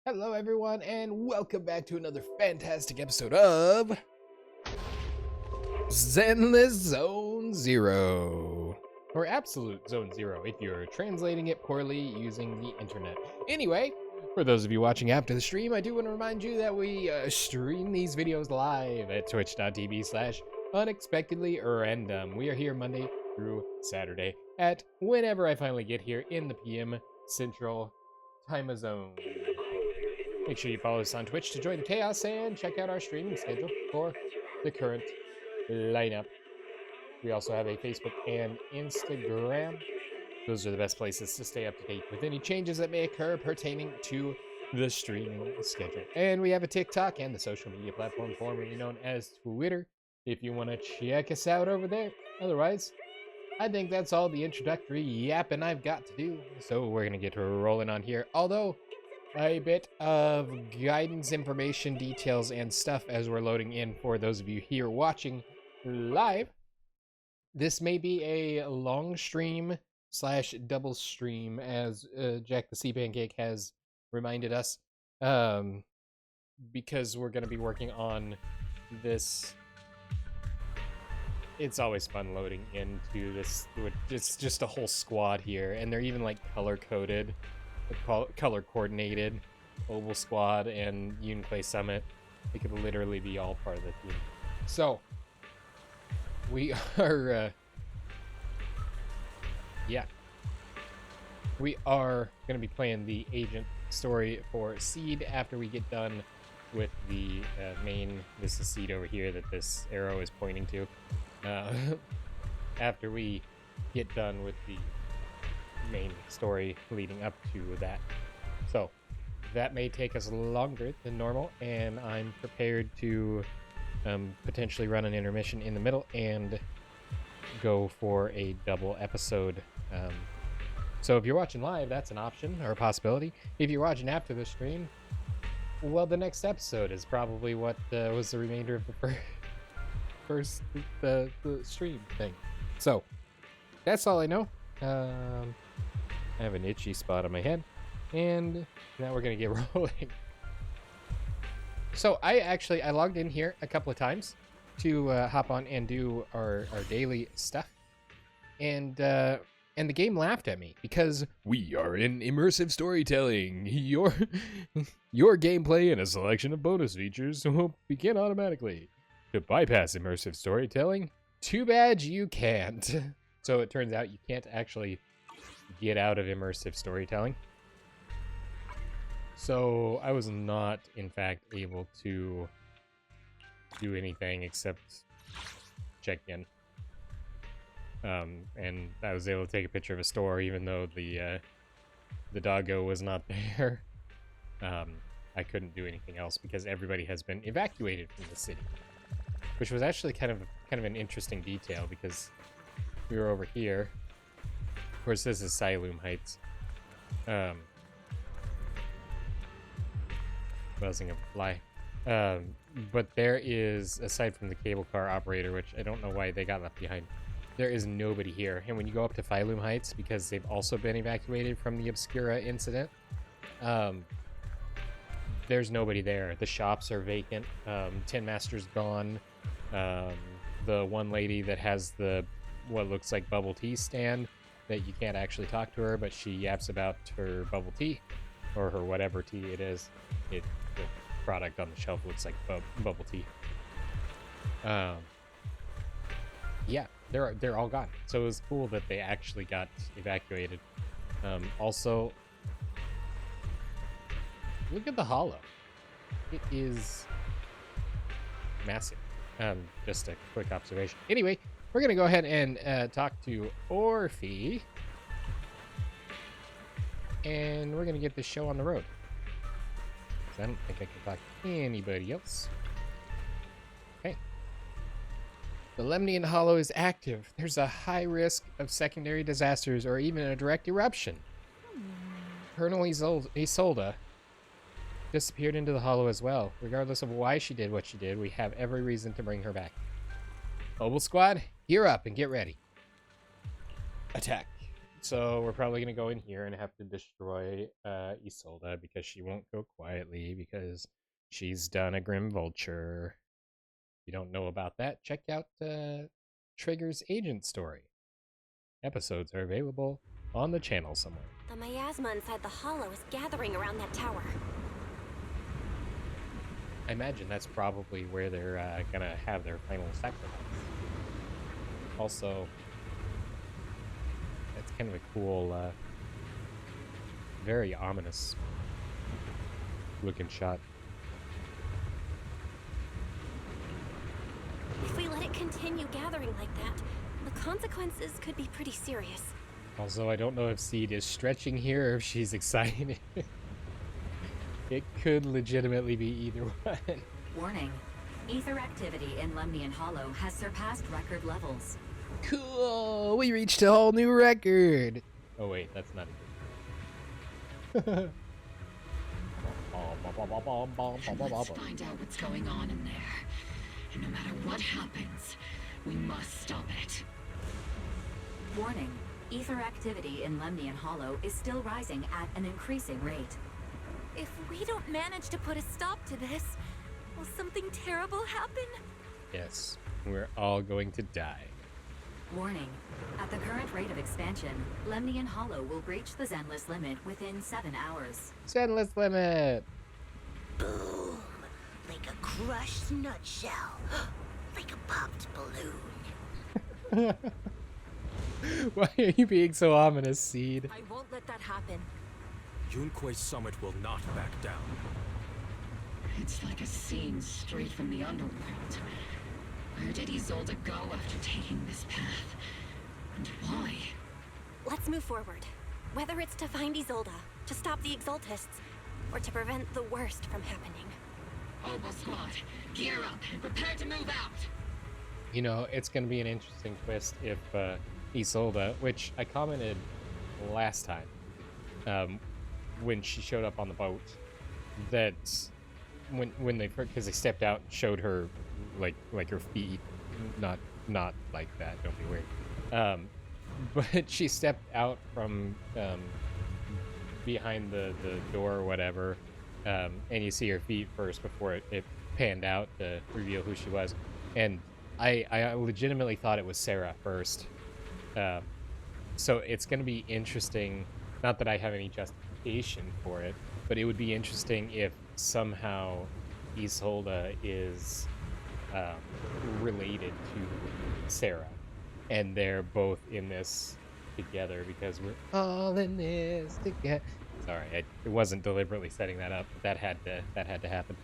Hello, everyone, and welcome back to another fantastic episode of Zenless Zone Zero. Or Absolute Zone Zero if you're translating it poorly using the internet. Anyway, for those of you watching after the stream, I do want to remind you that we stream these videos live at twitch.tv/unexpectedlyrandom. We are here Monday through Saturday at whenever I finally get here in the PM Central Time Zone. Make sure you follow us on Twitch to join the chaos and check out our streaming schedule for the current lineup. We also have a Facebook and Instagram. Those are the best places to stay up to date with any changes that may occur pertaining to the streaming schedule. And we have a TikTok and the social media platform formerly known as Twitter if you want to check us out over there. Otherwise, I think that's all the introductory yapping I've got to do. So we're going to get rolling on here. Although a bit of guidance information, details, and stuff as we're loading in for those of you here watching live. This may be a long stream / double stream, as Jack the Sea Pancake has reminded us, because we're going to be working on this. It's always fun loading into this. It's just a whole squad here, and they're even like color-coded. Color coordinated Oval Squad and Uniclay Summit. It could literally be all part of the team. So we are we are going to be playing the agent story for Seed after we get done with the main. This is Seed over here that this arrow is pointing to. After we get done with the main story leading up to that. So that may take us longer than normal, and I'm prepared to potentially run an intermission in the middle and go for a double episode. So if you're watching live, that's an option or a possibility. If you're watching after the stream, well, the next episode is probably what was the remainder of the first the stream thing. So that's all I know. I have an itchy spot on my head, and now we're gonna get rolling. So I logged in here a couple of times to hop on and do our daily stuff, and the game laughed at me because we are in immersive storytelling. Your gameplay and a selection of bonus features will begin automatically. To bypass immersive storytelling, too bad you can't. So it turns out you can't actually get out of immersive storytelling. So I was not, in fact, able to do anything except check in. And I was able to take a picture of a store, even though the doggo was not there. I couldn't do anything else because everybody has been evacuated from the city, which was actually kind of an interesting detail because we were over here. Of course, this is Siloom Heights. Buzzing a fly. But there is, aside from the cable car operator, which I don't know why they got left behind, there is nobody here. And when you go up to Phylum Heights, because they've also been evacuated from the Obscura incident, there's nobody there. The shops are vacant. Tin Master's gone. The one lady that has the what looks like bubble tea stand, that you can't actually talk to her, but she yaps about her bubble tea, or her whatever tea it is. The product on the shelf looks like bubble tea. Yeah, they're all gone. So it was cool that they actually got evacuated. Also, look at the hollow. It is massive. Just a quick observation. Anyway, we're going to go ahead and talk to Orphe. And we're going to get this show on the road. I don't think I can talk to anybody else. Okay. The Lemnian Hollow is active. There's a high risk of secondary disasters or even a direct eruption. Colonel Isolda disappeared into the hollow as well. Regardless of why she did what she did, we have every reason to bring her back. Mobile Squad, gear up and get ready. Attack. So we're probably gonna go in here and have to destroy Isolde because she won't go quietly because she's done a Grim Vulture. If you don't know about that, check out Trigger's Agent Story. Episodes are available on the channel somewhere. The miasma inside the hollow is gathering around that tower. I imagine that's probably where they're gonna have their final sacrifice. Also, that's kind of a cool, very ominous looking shot. If we let it continue gathering like that, the consequences could be pretty serious. Also, I don't know if Seed is stretching here or if she's excited. It could legitimately be either one. Warning. Ether activity in Lemnian Hollow has surpassed record levels. Cool! We reached a whole new record! Oh wait, that's not it. Let's find out what's going on in there. And no matter what happens, we must stop it. Warning. Ether activity in Lemnian Hollow is still rising at an increasing rate. If we don't manage to put a stop to this, will something terrible happen? Yes, we're all going to die. Warning. At the current rate of expansion, Lemnian Hollow will breach the Zenless limit within 7 hours. Zenless limit! Boom! Like a crushed nutshell. Like a popped balloon. Why are you being so ominous, Seed? I won't let that happen. Yunque's summit will not back down. It's like a scene straight from the underworld. Where did Isolde go after taking this path? And why? Let's move forward. Whether it's to find Isolde, to stop the Exaltists, or to prevent the worst from happening. Oboe Squad, gear up and prepare to move out! You know, it's going to be an interesting twist if Isolde, which I commented last time, when she showed up on the boat, that when they, because they stepped out and showed her like her feet, not like that, don't be weird, but she stepped out from behind the door or whatever, and you see her feet first before it panned out to reveal who she was, and I legitimately thought it was Sarah first. So it's going to be interesting, not that I have any justification for it, but it would be interesting if somehow Isolde is related to Sarah, and they're both in this together because we're all in this together. Sorry, it wasn't deliberately setting that up, but that had to happen.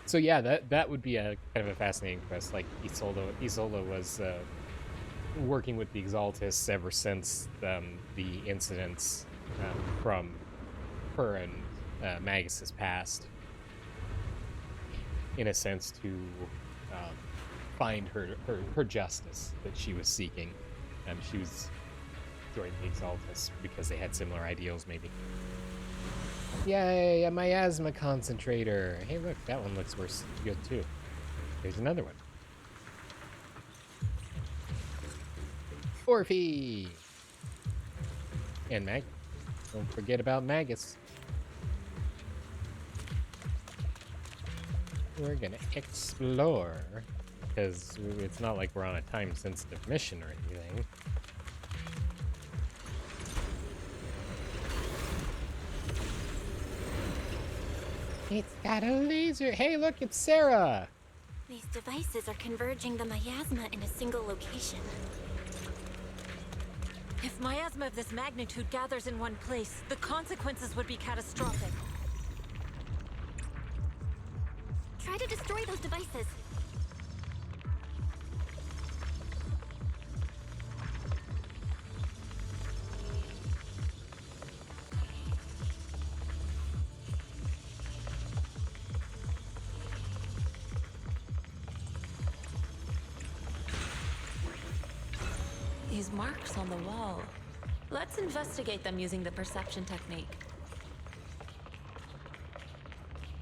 So yeah, that would be a kind of a fascinating quest. Like Isolde was working with the Exaltists ever since the incidents from her and Magus's past, in a sense, to find her justice that she was seeking. She was joined the Exaltists because they had similar ideals, maybe. Yay, a miasma concentrator. Hey, look, that one looks worse. Good, too. There's another one. Orphe! And Magus. Don't forget about Magus. We're gonna explore, because it's not like we're on a time-sensitive mission or anything. It's got a laser. Hey, look, it's Sarah. These devices are converging the miasma in a single location. If miasma of this magnitude gathers in one place, the consequences would be catastrophic. Try to destroy those devices. These marks on the wall. Let's investigate them using the perception technique.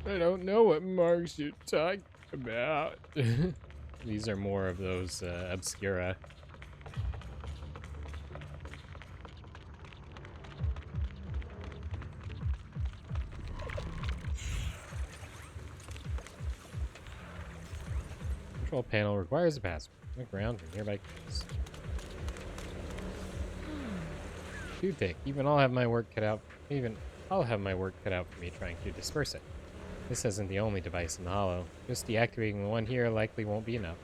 I don't know what marks you're talking about. These are more of those Obscura. Control panel requires a password. Look around for nearby clues. Too thick. I'll have my work cut out for me trying to disperse it. This isn't the only device in the hollow. Just deactivating the one here likely won't be enough.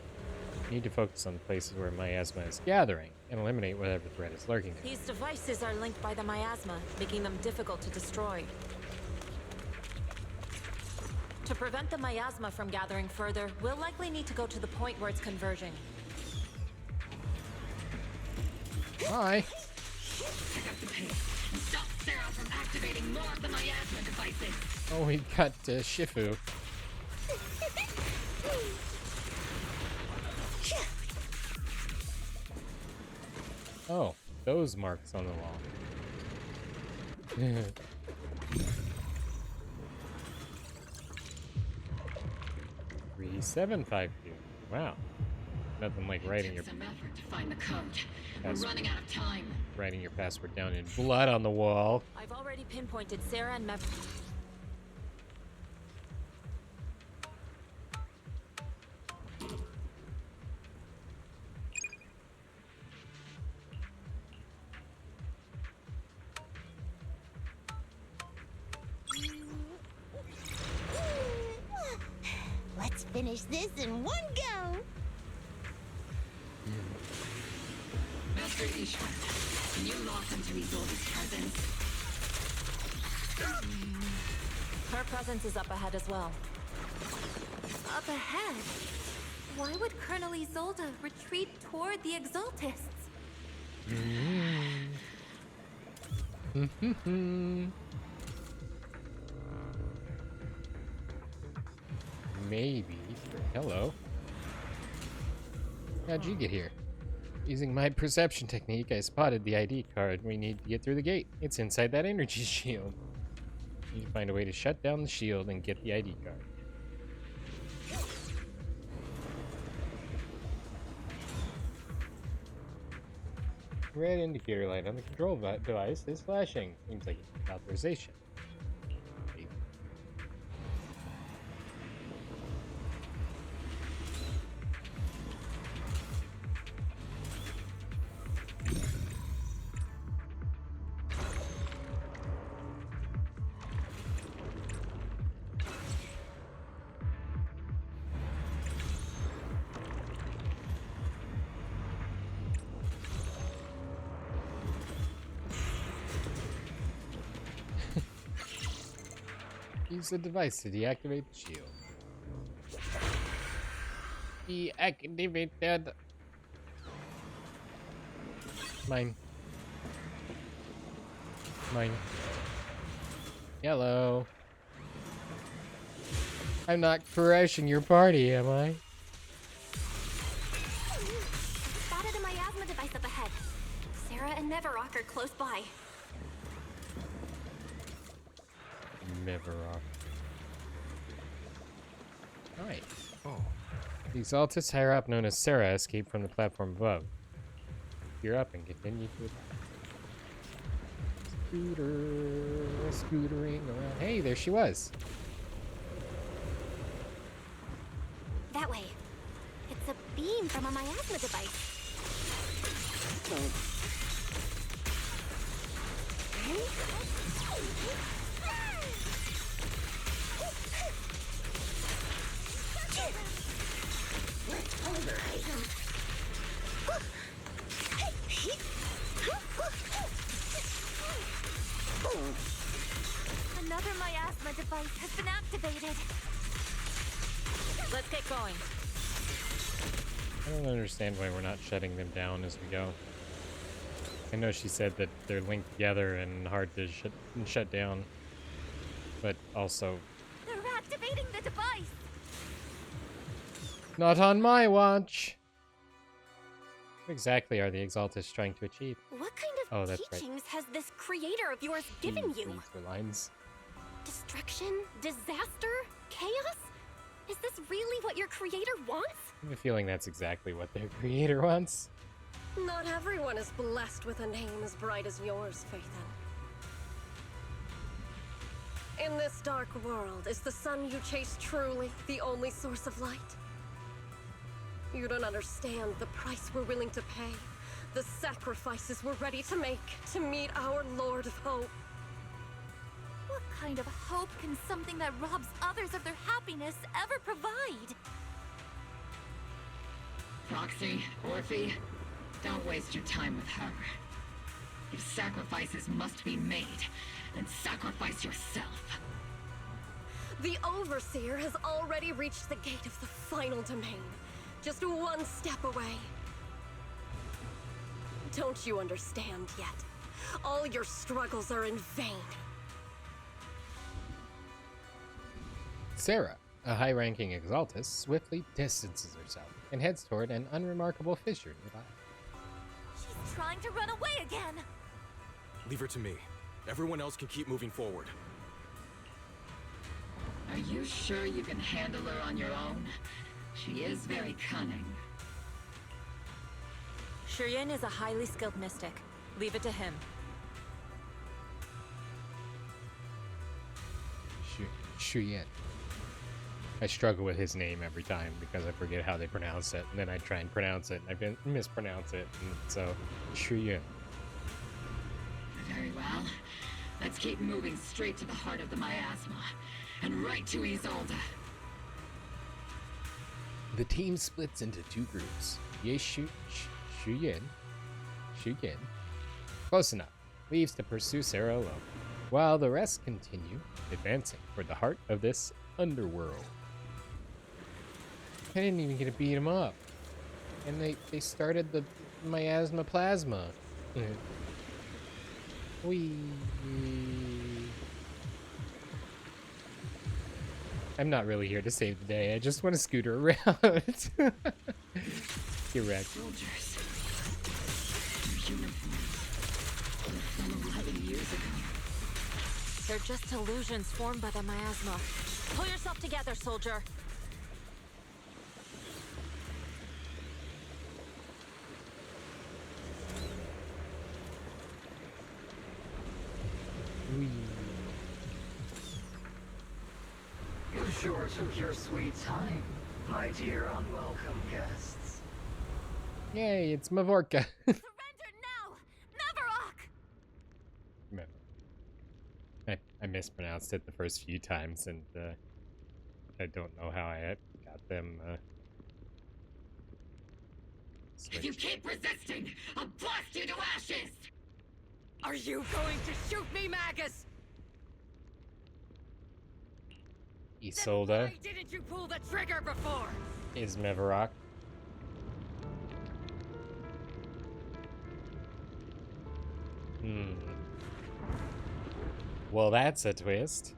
You need to focus on the places where miasma is gathering and eliminate whatever threat is lurking there. These devices are linked by the miasma, making them difficult to destroy. To prevent the miasma from gathering further, we'll likely need to go to the point where it's converging. Hi. Pick up the pace and stop Sarah from activating more of the miasma devices. Oh, we got Shifu. Oh, those marks on the wall. 3752. Wow. Nothing like writing your Some effort to find the code. We're running out of time. writing your password down in blood on the wall. I've already pinpointed Sarah and Mev. Let's finish this in one go. Master Ishwar, can you lock into Isolde's presence? Her presence is up ahead as well. Up ahead? Why would Colonel Isolde retreat toward the Exaltists? Maybe. Hello. How'd you get here? Using my perception technique, I spotted the ID card we need to get through the gate. It's inside that energy shield. You need to find a way to shut down the shield and get the ID card. Red indicator light on the control device is flashing. Seems like it's authorization. Use the device to deactivate the shield. Deactivated. Mine. Mine. Hello. I'm not crashing your party, am I? Spotted a miasma device up ahead. Sarah and Neverrock are close by. Never off. Nice. Oh, The Exaltus higher up, known as Sarah, escaped from the platform above. Gear up and continue to scootering around. Hey, there she was. That way. It's a beam from a miasma device. Another miasma device has been activated. Let's get going. I don't understand why we're not shutting them down as we go. I know she said that they're linked together and hard to shut down, but also They're activating the device. not on my watch. What exactly are the Exaltists trying to achieve? What kind Oh, of that's right. teachings has this creator of yours given you? These were lines. Destruction? Disaster? Chaos? Is this really what your creator wants? I have a feeling that's exactly what their creator wants. Not everyone is blessed with a name as bright as yours, Phaethon. In this dark world, is the sun you chase truly the only source of light? You don't understand the price we're willing to pay. The sacrifices we're ready to make to meet our Lord of Hope. What kind of hope can something that robs others of their happiness ever provide? Proxy, Orphe, don't waste your time with her. If sacrifices must be made, then sacrifice yourself. The Overseer has already reached the gate of the final domain. Just one step away. Don't you understand yet? All your struggles are in vain. Sarah, a high-ranking Exaltus, swiftly distances herself and heads toward an unremarkable fissure nearby. She's trying to run away again! Leave her to me. Everyone else can keep moving forward. Are you sure you can handle her on your own? She is very cunning. Shurien is a highly skilled mystic. Leave it to him. Shurien. I struggle with his name every time because I forget how they pronounce it, and then I try and pronounce it, and I mispronounce it, and so Shurien. Very well. Let's keep moving straight to the heart of the miasma, and right to Isolde. The team splits into two groups. Shurien, close enough, leaves to pursue Sarah alone, while the rest continue advancing toward the heart of this underworld. I didn't even get to beat him up. And they started the miasma plasma. Whee. I'm not really here to save the day. I just want to scooter around. Get wrecked. Soldiers. Their uniforms were from 11 years ago. They're just illusions formed by the miasma. Pull yourself together, soldier. Whee. You sure took your sweet time, my dear unwelcome guests. Yay, it's Mavorka. Surrender now! Mevarok! I mispronounced it the first few times, and I don't know how I got them If you keep resisting, I'll blast you to ashes! Are you going to shoot me, Magus? Isolde Why didn't you pull the trigger before? is Mevarok. Well, that's a twist.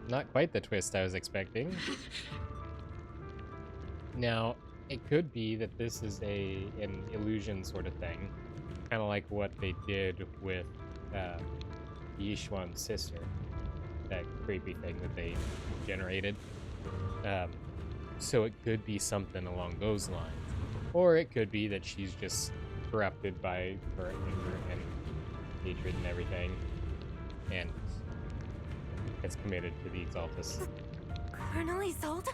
Not quite the twist I was expecting. Now, it could be that this is an illusion sort of thing. Kind of like what they did with Yishuan's sister. That creepy thing that they generated. So it could be something along those lines. Or it could be that she's just corrupted by her anger and hatred and everything. And it's committed to the Exaltus. Colonel Isolde?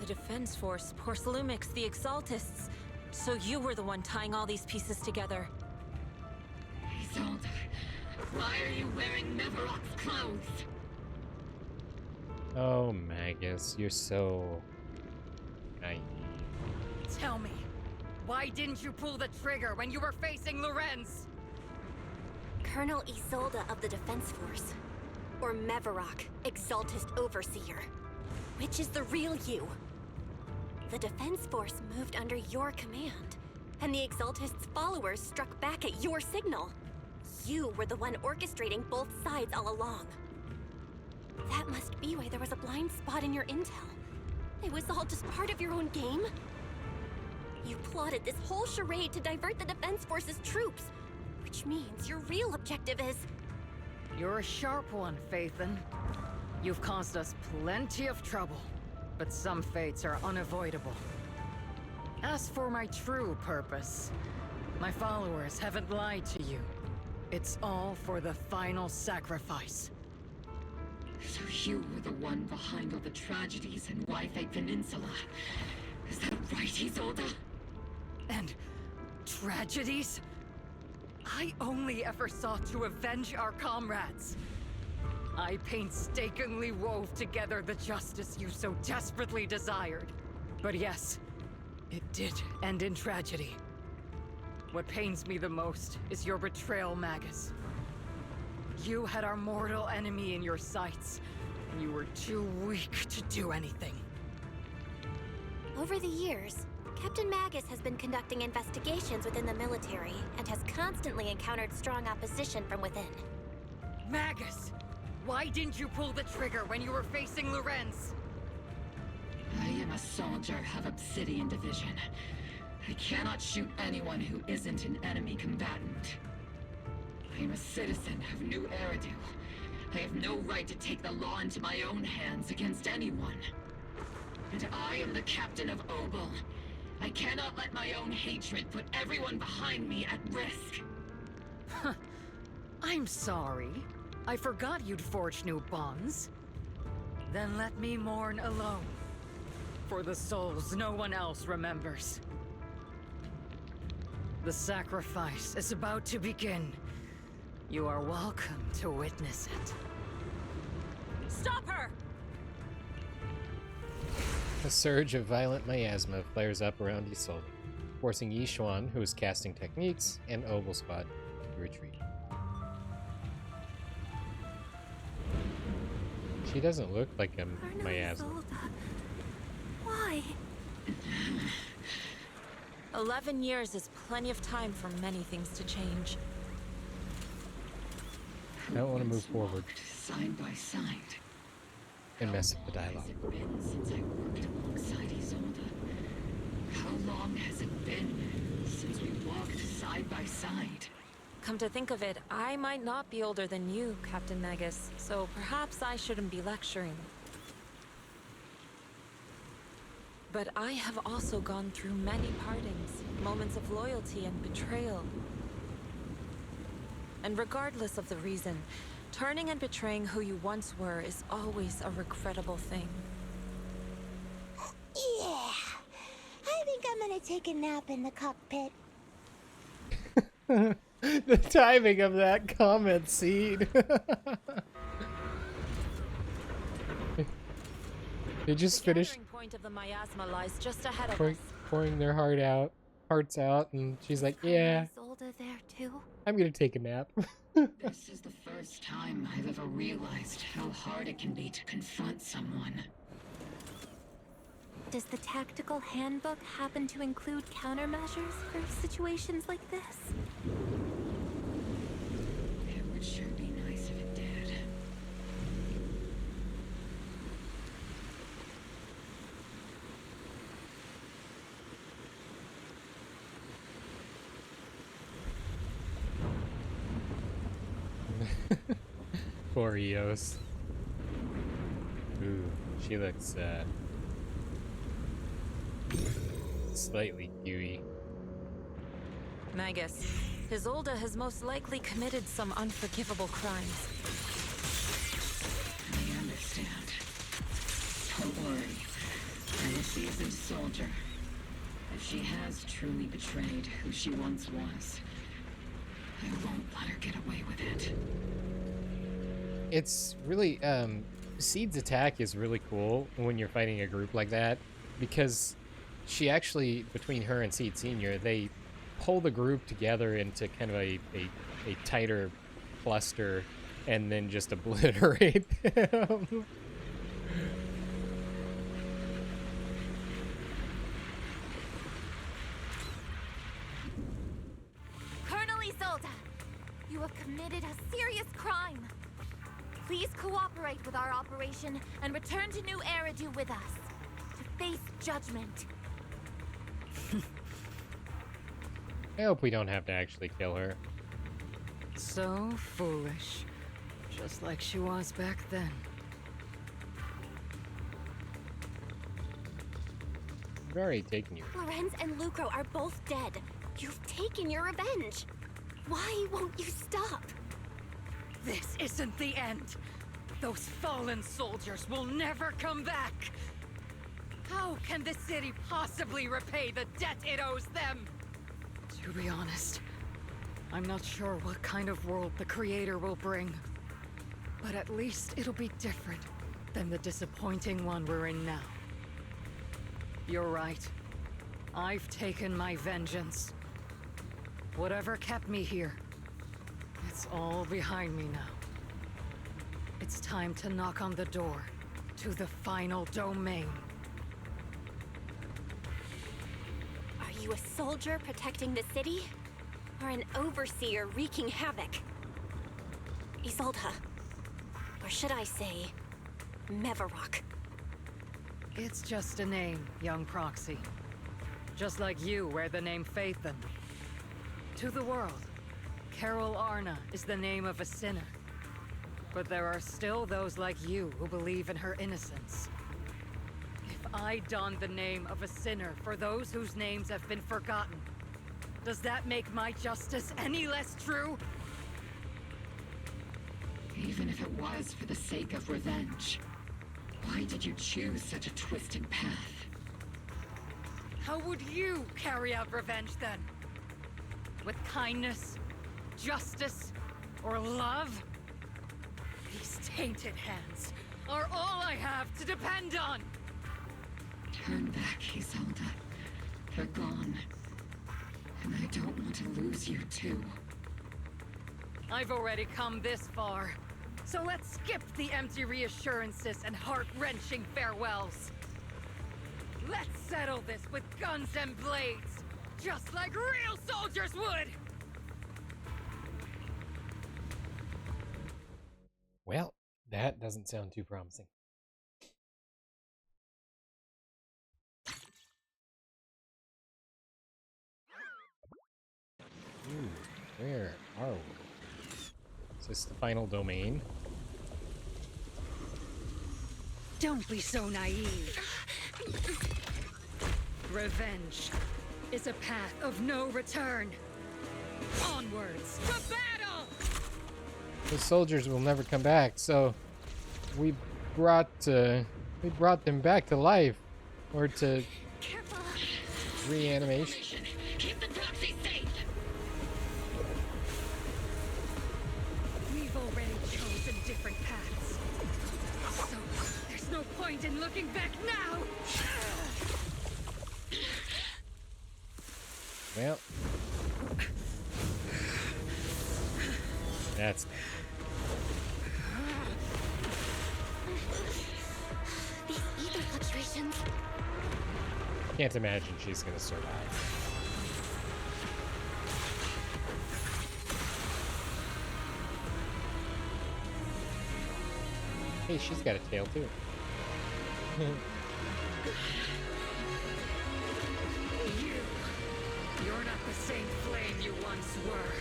The Defense Force, Porcelumix, the Exaltists. So you were the one tying all these pieces together. Isolde, why are you wearing Mevarok's clothes? Oh, Magus, you're so naive. Tell me, why didn't you pull the trigger when you were facing Lorenz? Colonel Isolde of the Defense Force. Or Mevarok, Exaltist Overseer. Which is the real you? The Defense Force moved under your command, and the Exaltist's followers struck back at your signal. You were the one orchestrating both sides all along. That must be why there was a blind spot in your intel. It was all just part of your own game? You plotted this whole charade to divert the Defense Force's troops, which means your real objective is... You're a sharp one, Phaethon. You've caused us plenty of trouble, but some fates are unavoidable. As for my true purpose, my followers haven't lied to you. It's all for the final sacrifice. So you were the one behind all the tragedies in Wi-Fi Peninsula. Is that right, Isolde? And tragedies? I only ever sought to avenge our comrades. I painstakingly wove together the justice you so desperately desired. But yes, it did end in tragedy. What pains me the most is your betrayal, Magus. You had our mortal enemy in your sights, and you were too weak to do anything. Over the years, Captain Magus has been conducting investigations within the military and has constantly encountered strong opposition from within. Magus! Why didn't you pull the trigger when you were facing Lorenz? I am a soldier of Obsidian Division. I cannot shoot anyone who isn't an enemy combatant. I am a citizen of New Eridu. I have no right to take the law into my own hands against anyone. And I am the captain of Obel. I cannot let my own hatred put everyone behind me at risk. I'm sorry. I forgot you'd forged new bonds. Then let me mourn alone. For the souls no one else remembers. The sacrifice is about to begin. You are welcome to witness it. Stop her! A surge of violent miasma flares up around Isolde, forcing Yishuan, who is casting techniques, and Obel Squad to retreat. She doesn't look like a miasma. Why? 11 years is plenty of time for many things to change. I don't want to move forward Side by side. and mess up the dialogue. Has it been since I worked alongside Isolde? How long has it been since we walked side by side? Come to think of it, I might not be older than you, Captain Magus, so perhaps I shouldn't be lecturing. But I have also gone through many partings, moments of loyalty and betrayal. And regardless of the reason, turning and betraying who you once were is always a regrettable thing. Yeah. I think I'm gonna take a nap in the cockpit. The timing of that comment scene. They just The finished gathering point of the miasma lies just ahead of us. pouring their hearts out, and she's like, "Yeah, Isolde there too? I'm gonna take a nap." This is the first time I've ever realized how hard it can be to confront someone. Does the tactical handbook happen to include countermeasures for situations like this? It would sure be nice if it did. Poor Eos. Ooh, she looks slightly gooey. Magus, Isolde has most likely committed some unforgivable crimes. I understand. Don't worry. I'm a seasoned soldier. If she has truly betrayed who she once was, I won't let her get away with it. It's really Seed's attack is really cool when you're fighting a group like that, because she actually, between her and Seed Senior, they pull the group together into kind of a tighter cluster and then just obliterate them. Colonel Isolde, you have committed a serious crime. Please cooperate with our operation and return to New Eridu with us to face judgment. I hope we don't have to actually kill her. So foolish. Just like she was back then. We've already taken you. Lorenz and Lucro are both dead. You've taken your revenge. Why won't you stop? This isn't the end. Those fallen soldiers will never come back. How can the city possibly repay the debt it owes them? To be honest, I'm not sure what kind of world the Creator will bring. But at least it'll be different than the disappointing one we're in now. You're right. I've taken my vengeance. Whatever kept me here, it's all behind me now. It's time to knock on the door to the final domain. Are you a soldier protecting the city? Or an overseer wreaking havoc? Isolde. Or should I say, Mevarok? It's just a name, young Proxy. Just like you wear the name Phaethon. To the world, Carol Arna is the name of a sinner. But there are still those like you who believe in her innocence. If I don the name of a sinner for those whose names have been forgotten, does that make my justice any less true? Even if it was for the sake of revenge, why did you choose such a twisted path? How would you carry out revenge then? With kindness, justice, or love? These tainted hands are all I have to depend on! Turn back, Isolde. They're gone. And I don't want to lose you too. I've already come this far. So let's skip the empty reassurances and heart-wrenching farewells. Let's settle this with guns and blades, just like real soldiers would! Well, that doesn't sound too promising. Ooh, where are we? Is this the final domain? Don't be so naive. Revenge is a path of no return. Onwards to battle! The soldiers will never come back, so we brought them back to life, or to reanimation. Keep the Proxy safe! We've already chosen different paths, so there's no point in looking back now. Well, that's These ether fluctuations. can't imagine she's gonna survive. Hey, she's got a tail too. You're not the same flame you once were.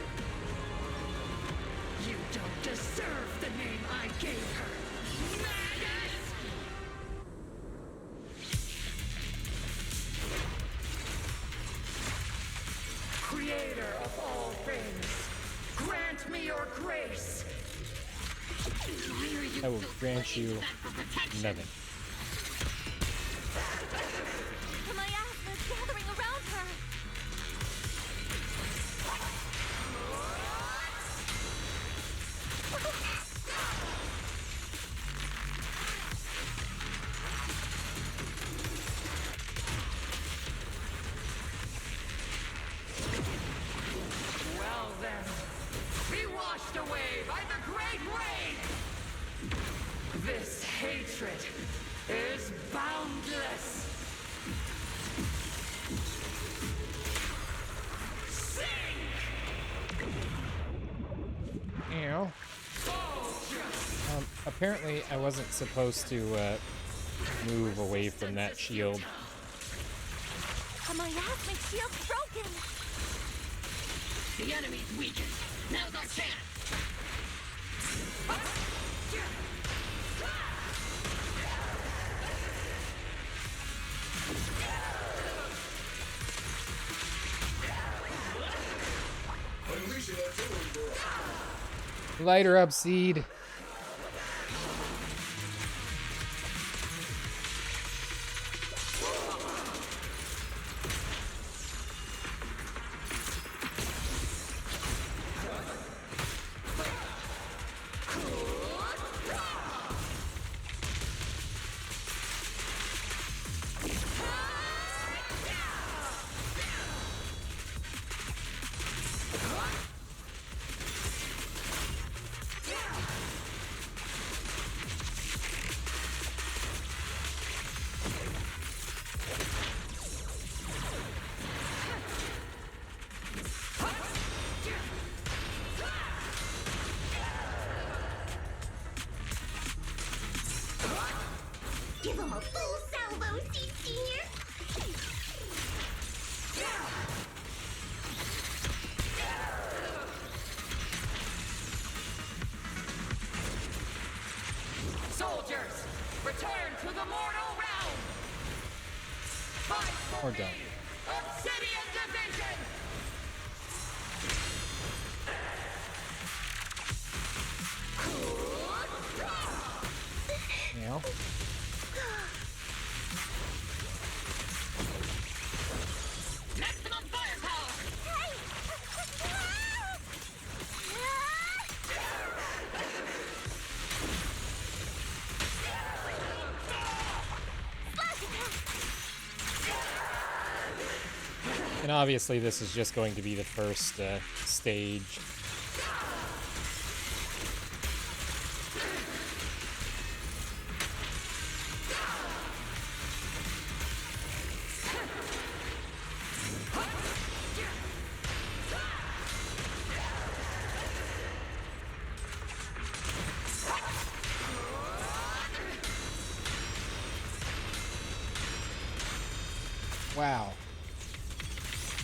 You don't deserve the name I gave her. Maggot! Creator of all things, grant me your grace. I will grant you nothing. The miasma is gathering around her. Well then, be washed away by the great rain! This hatred is boundless! Sing! Ow. Apparently I wasn't supposed to move away from that shield. The miasmic shield's broken. The enemy's weakened. Now's our chance! Light her up, Seed. Give him a full salvo, Senior! Soldiers, return to the mortal realm! Fight for Or don't. Obsidian Division! Now. Maximum firepower! And obviously this is just going to be the first stage. Wow.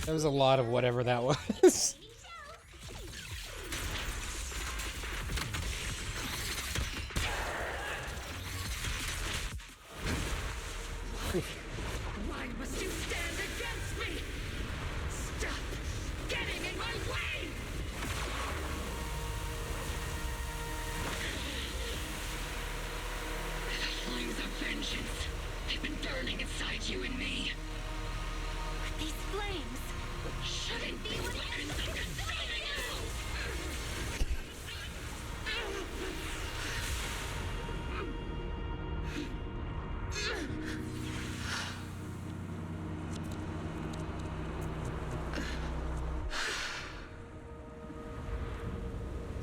That was a lot of whatever that was. Why must you stand against me? Stop getting in my way! The flames of vengeance have been burning inside you and me. These flames! Shouldn't be weapons I'm consuming you!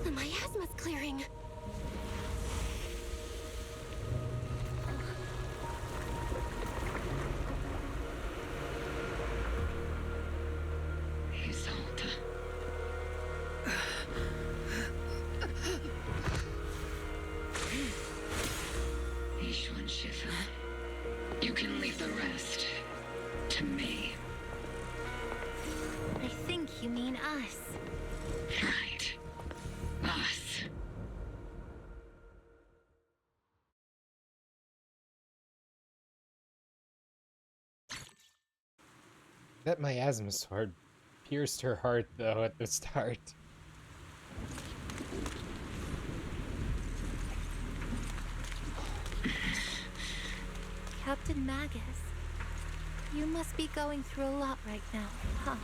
The miasma's clearing. Isolde. Ishwan Shifa. You can leave the rest to me. I think you mean us. Right. Us. That miasma sword pierced her heart, though, at the start. Captain Magus, you must be going through a lot right now, huh?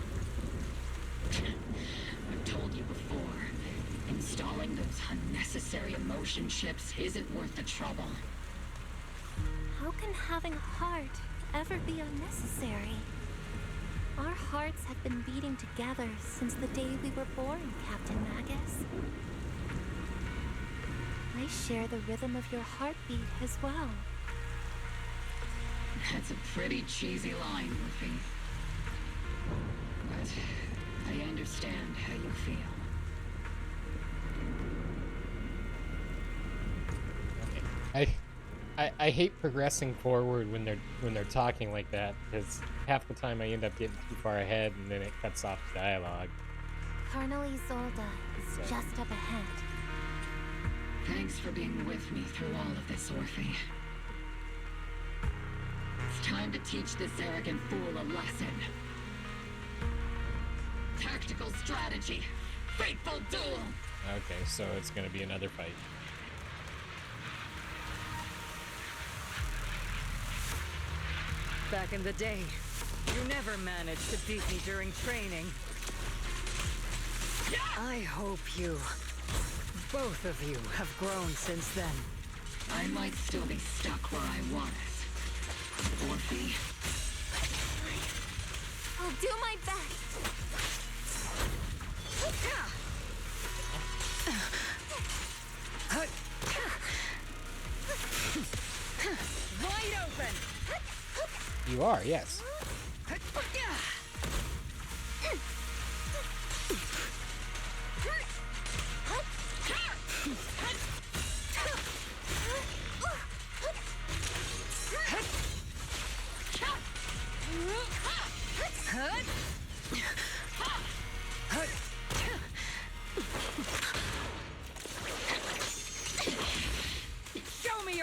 I've told you before, installing those unnecessary emotion chips isn't worth the trouble. How can having a heart ever be unnecessary? Our hearts have been beating together since the day we were born, Captain Magus. I share the rhythm of your heartbeat as well. That's a pretty cheesy line, Murphy. But I understand how you feel. Okay. I hate progressing forward when they're talking like that, because half the time I end up getting too far ahead and then it cuts off the dialogue. Colonel Isolde is just up ahead. Thanks for being with me through all of this, Orphe. It's time to teach this arrogant fool a lesson. Tactical strategy. Fateful duel. Okay, so it's gonna be another fight. Back in the day, you never managed to beat me during training. I hope both of you, have grown since then. I might still be stuck where I was. Orphe. I'll do my best. Wide open! You are, yes.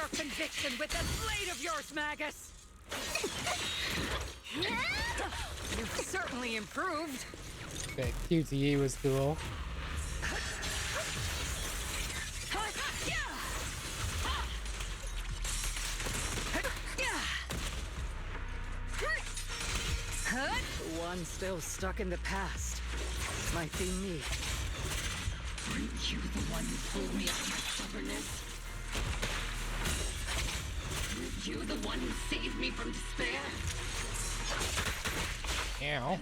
your conviction with that blade of yours, Magus! You've certainly improved. That QTE was cool. The one still stuck in the past might be me. Weren't you the one who pulled me out of my stubbornness? Weren't you the one who saved me from despair? Ow.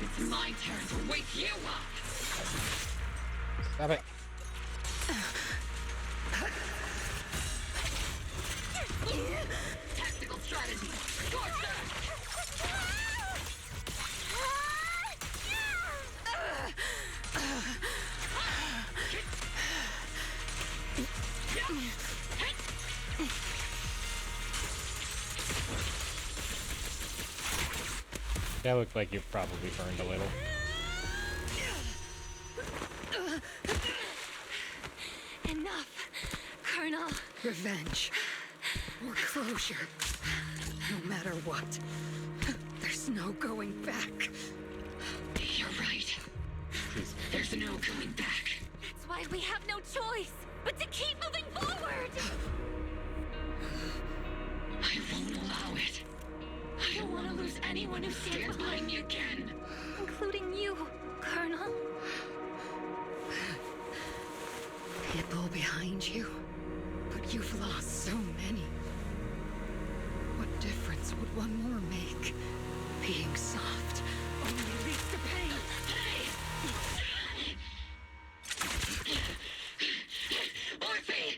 It's my turn to wake you up! Stop it. Tactical strategy! Scorcher! That looked like you probably burned a little. Enough, Colonel. Revenge. Or closure. No matter what. There's no going back. You're right. Jeez. There's no going back. That's why we have no choice but to keep moving forward. I won't allow it. I don't want to lose anyone who stands behind me again. Including you, Colonel. People behind you, but you've lost so many. What difference would one more make? Being soft only leads to pain. Orphe!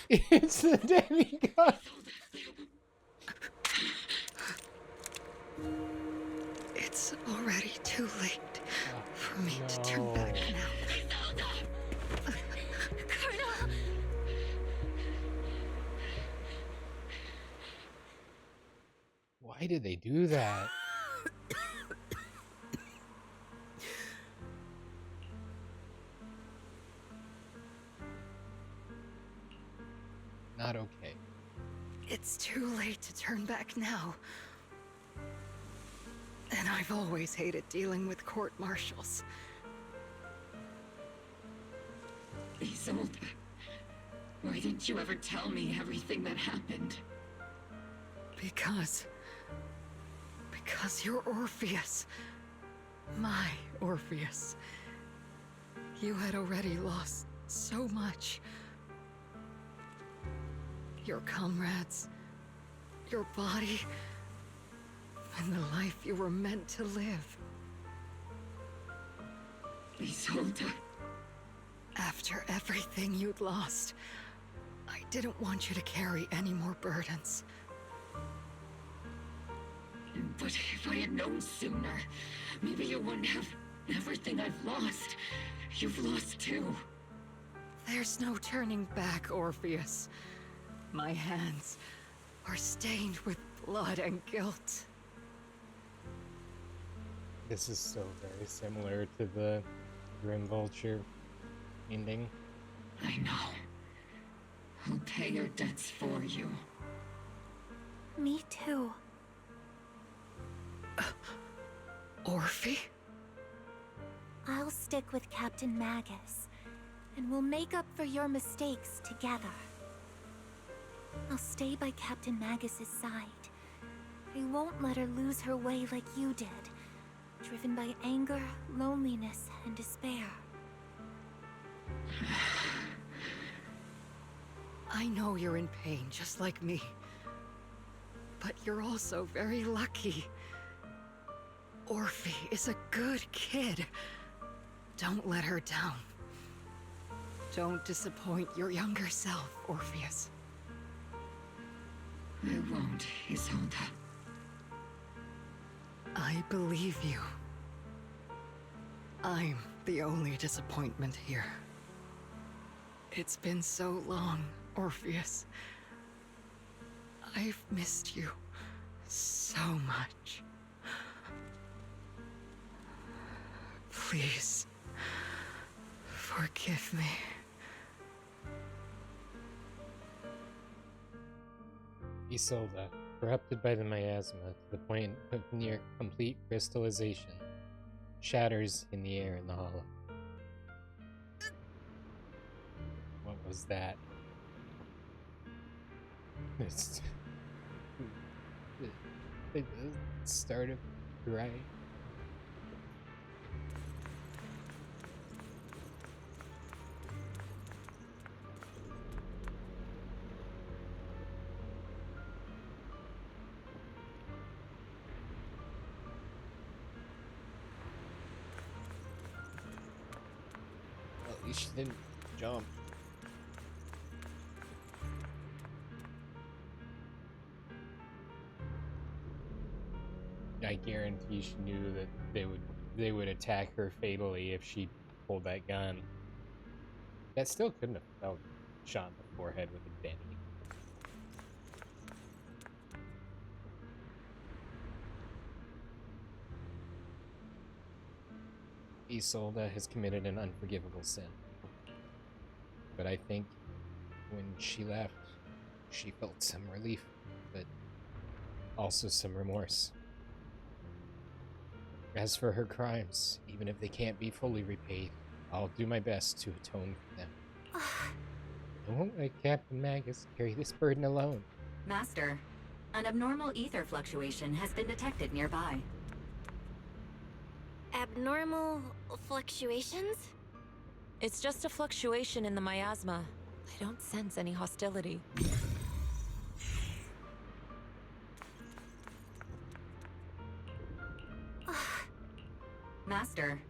It's the demigod. It's already too late for me to turn back now. Colonel! Why did they do that? Not okay. It's too late to turn back now. And I've always hated dealing with court martials. Isolde, why didn't you ever tell me everything that happened? Because you're Orpheus. My Orpheus. You had already lost so much. Your comrades, your body, and the life you were meant to live. Isolde. After everything you'd lost, I didn't want you to carry any more burdens. But if I had known sooner, maybe you wouldn't have everything I've lost. You've lost too. There's no turning back, Orpheus. My hands are stained with blood and guilt. This is so very similar to the Grim Vulture ending. I know. I'll pay your debts for you. Me too. Orphe? I'll stick with Captain Magus, and we'll make up for your mistakes together. I'll stay by Captain Magus's side. I won't let her lose her way like you did, driven by anger, loneliness, and despair. I know you're in pain, just like me. But you're also very lucky. Orphe is a good kid. Don't let her down. Don't disappoint your younger self, Orpheus. I won't, Isolde. I believe you. I'm the only disappointment here. It's been so long, Orpheus. I've missed you so much. Please, forgive me. Isolda, corrupted by the miasma to the point of near complete crystallization, shatters in the air in the hollow. What was that? It's the start of crying. Well, at least she didn't jump. I guarantee she knew that they would attack her fatally if she pulled that gun. That still couldn't have felt shot in the forehead with a Benny. Isolda has committed an unforgivable sin. But I think when she left, she felt some relief, but also some remorse. As for her crimes, even if they can't be fully repaid, I'll do my best to atone for them. I won't let Captain Magus carry this burden alone. Master, an abnormal ether fluctuation has been detected nearby. Abnormal fluctuations? It's just a fluctuation in the miasma. I don't sense any hostility. Master,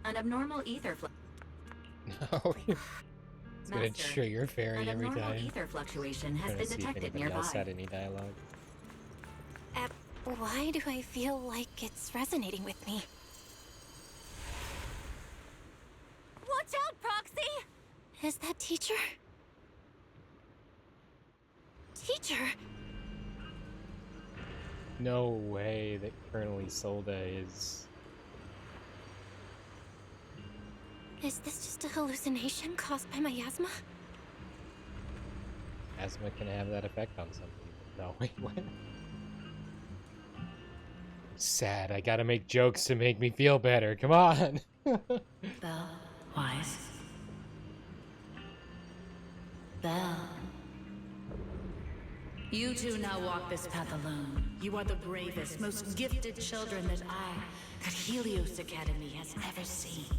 an abnormal ether No, it's gonna trigger Fairy every time. An abnormal ether fluctuation has been detected nearby. Else had any dialogue? Why do I feel like it's resonating with me? Watch out, Proxy! Is that teacher? Teacher? No way that Colonel Isolda is... Is this just a hallucination caused by miasma? Asthma can have that effect on some people. No, wait, what? Sad, I gotta make jokes to make me feel better, come on! Belle, Wise. Belle. You two now walk this path alone. You are the bravest, most gifted children that Helios Academy has ever seen.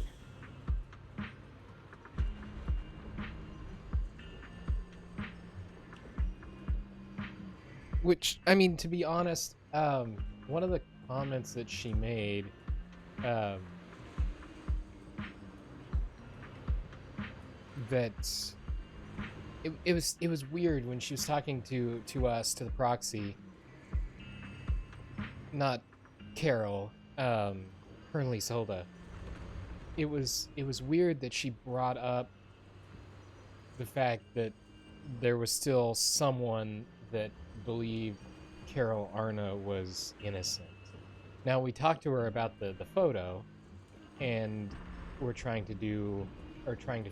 Which, I mean, to be honest, one of the comments that she made, that it was weird when she was talking to us, to the Proxy, not Carol, Colonel Isolda. It was weird that she brought up the fact that there was still someone that believed Carol Arna was innocent. Now, we talked to her about the photo, and we're trying to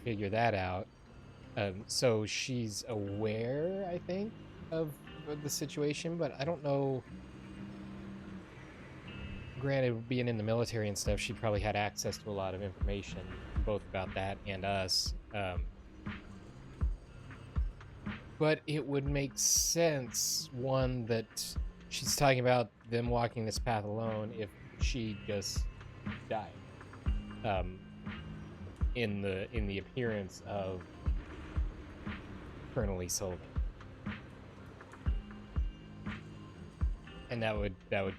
figure that out. So she's aware, I think, of the situation, but I don't know. Granted, being in the military and stuff, she probably had access to a lot of information, both about that and us. But it would make sense, one, that she's talking about them walking this path alone if she just died. In the appearance of Colonel Isolda. And that would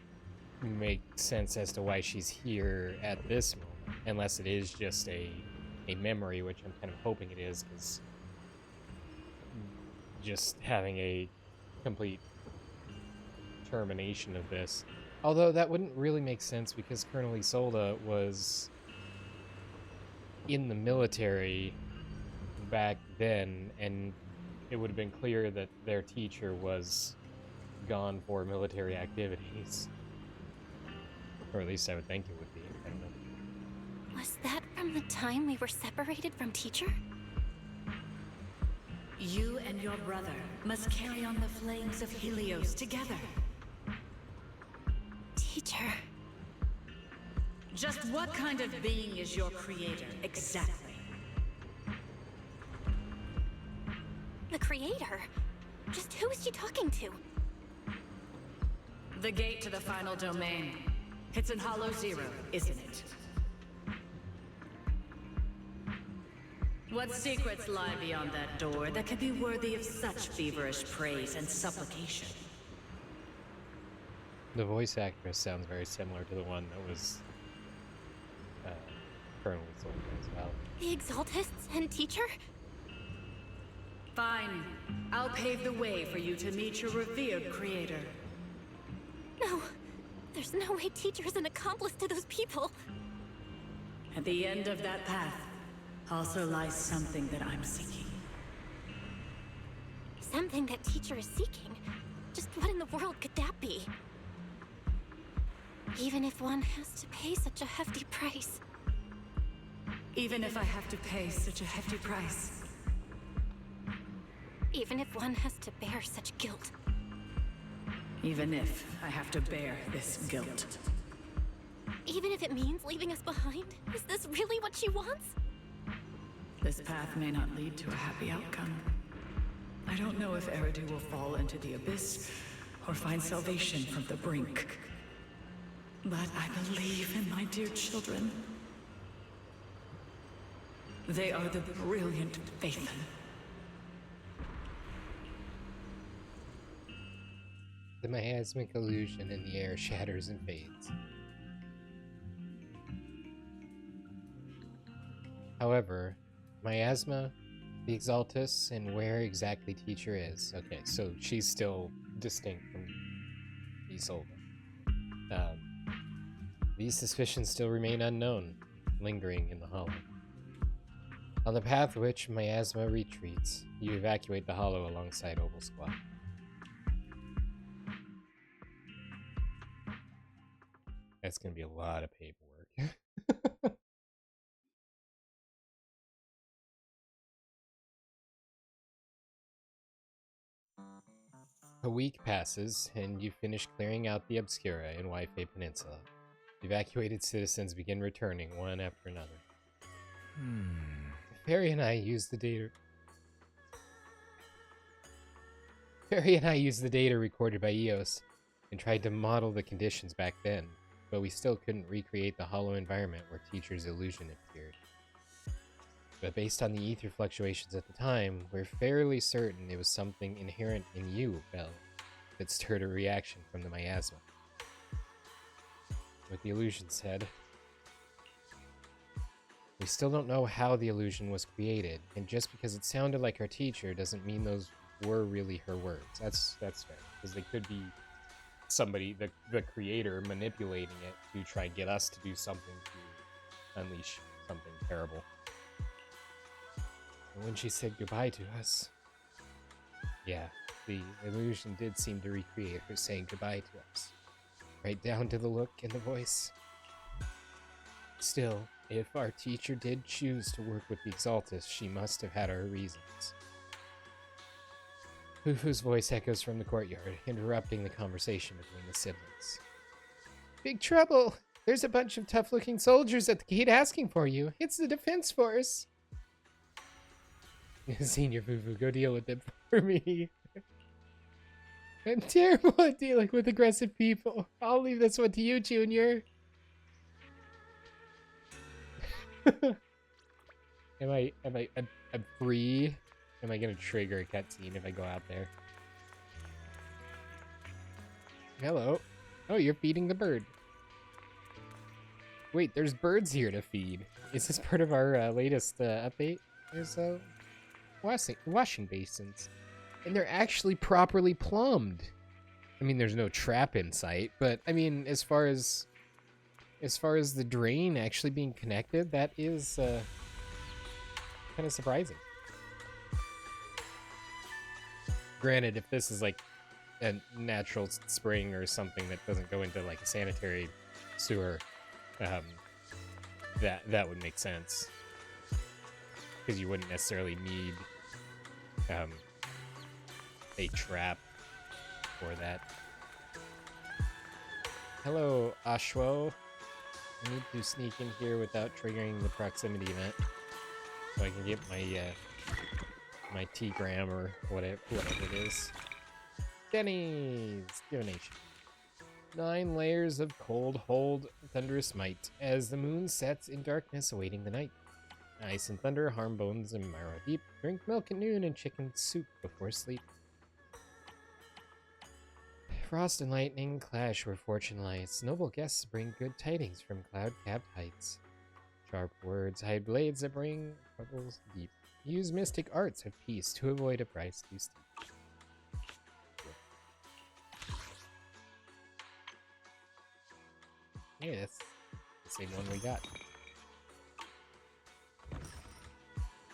make sense as to why she's here at this moment, unless it is just a memory, which I'm kind of hoping it is, because just having a complete termination of this. Although that wouldn't really make sense because Colonel Isolda was in the military back then, and it would have been clear that their teacher was gone for military activities. Or at least I would think it would be. I don't know. Was that from the time we were separated from teacher? You and your brother must carry on the flames of Helios together. Teacher. Just what kind of being is your creator, exactly? The creator? Just who is she talking to? The gate to the final domain. It's in Hollow Zero, isn't it? What secrets lie beyond that door that could be worthy of such feverish praise and supplication? The voice actress sounds very similar to the one that was Colonel Isolde as well. The Exaltists and teacher? Fine. I'll pave the way for you to meet your revered creator. No. There's no way teacher is an accomplice to those people. At the end of that path also lies something that I'm seeking. Something that teacher is seeking? Just what in the world could that be? Even if one has to pay such a hefty price. Even if I have to pay such a hefty price. Even if one has to bear such guilt. Even if I have to bear this guilt. Even if it means leaving us behind? Is this really what she wants? This path may not lead to a happy outcome. I don't know if Eridu will fall into the abyss or find salvation from the brink. But I believe in my dear children. They are the brilliant Phaethon. The miasmic illusion in the air shatters and fades. However, miasma, the Exaltus, and where exactly teacher is. Okay, so she's still distinct from Isolde. These suspicions still remain unknown, lingering in the hollow. On the path which miasma retreats, you evacuate the hollow alongside Oval Squad. That's gonna be a lot of paperwork. A week passes, and you finish clearing out the Obscura in Waifei Peninsula. Evacuated citizens begin returning one after another. Fairy and I use the data recorded by EOS and tried to model the conditions back then, but we still couldn't recreate the hollow environment where teacher's illusion appeared. But based on the ether fluctuations at the time, we're fairly certain it was something inherent in you, Belle, that stirred a reaction from the miasma. What the illusion said. We still don't know how the illusion was created, and just because it sounded like our teacher doesn't mean those were really her words. That's fair, because they could be somebody, the creator, manipulating it to try and get us to do something to unleash something terrible. And when she said goodbye to us, yeah, the illusion did seem to recreate her saying goodbye to us. Right down to the look and the voice. Still, if our teacher did choose to work with the Exaltus, she must have had her reasons. Fufu's voice echoes from the courtyard, interrupting the conversation between the siblings. Big trouble! There's a bunch of tough-looking soldiers at the gate asking for you. It's the defense force. Senior Fufu, go deal with it for me. I'm terrible at dealing with aggressive people. I'll leave this one to you, Junior. I'm free? Am I gonna trigger a cutscene if I go out there? Hello. Oh, you're feeding the bird. Wait, there's birds here to feed. Is this part of our latest update? There's washing basins. And they're actually properly plumbed. I mean, there's no trap in sight, but I mean, as far as the drain actually being connected, that is kind of surprising. Granted, if this is like a natural spring or something that doesn't go into like a sanitary sewer, that would make sense, because you wouldn't necessarily need a trap for that. Hello, Ashwo. I need to sneak in here without triggering the proximity event, so I can get my my T-gram or whatever it is. Denny's divination. 9 layers of cold hold thunderous might as the moon sets in darkness awaiting the night. Ice and thunder harm bones and marrow deep. Drink milk at noon and chicken soup before sleep. Frost and lightning clash where fortune lies. Noble guests bring good tidings from cloud-capped heights. Sharp words hide blades that bring troubles deep. Use mystic arts of peace to avoid a price too steep. Yeah, that's the same one we got.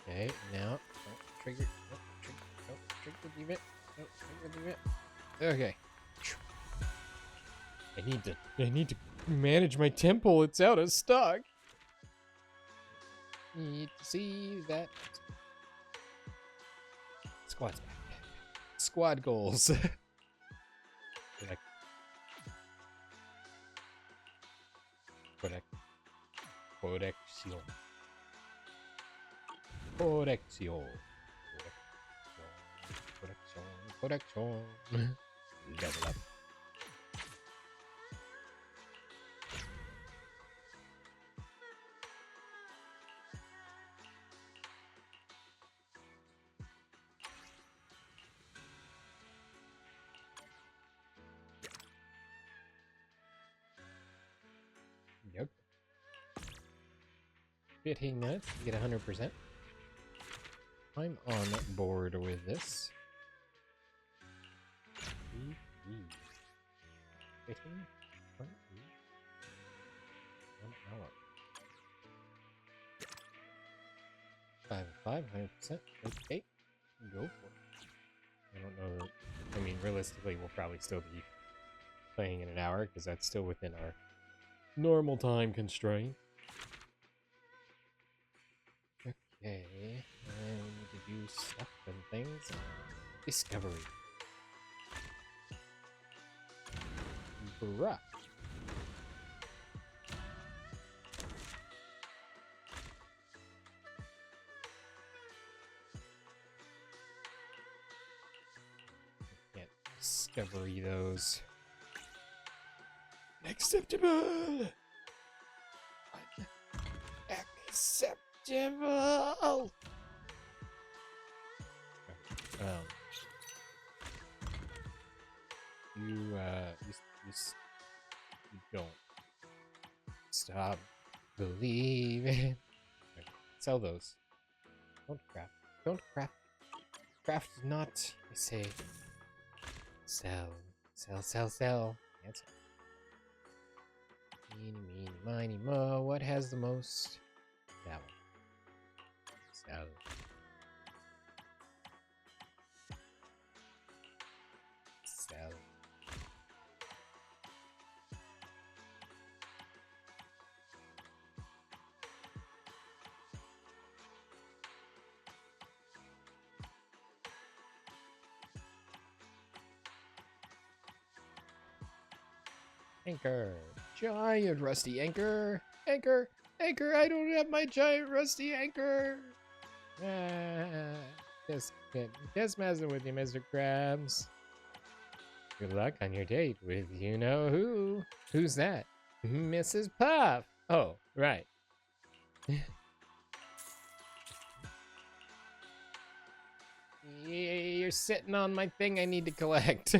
Okay, now don't trigger the event. Don't trigger the event. Okay. I need to manage my temple. It's out of stock. Need to see that. Squad's back. Squad goals. Correction. Level up. Yep. Hitting nuts, you get 100%. I'm on board with this. 15? 1 hour. 5 100%. Okay, go for it. I don't know. I mean, realistically, we'll probably still be playing in an hour because that's still within our normal time constraint. Okay, and we need to do stuff and things. Discovery. Bruh. Can't discovery those. Acceptable. Acceptable. You don't stop believing. Okay, sell those. Don't craft. Don't craft. Craft not. I say. Sell. Sell. Sell. Sell. Answer. Meeny, meeny, miny, mo. What has the most? That one. Sell. Sell. Anchor. Giant rusty anchor. Anchor. Anchor. I don't have my giant rusty anchor. Just messing with you, Mr. Krabs. Good luck on your date with you know who. Who's that? Mrs. Puff. Oh, right. You're sitting on my thing I need to collect.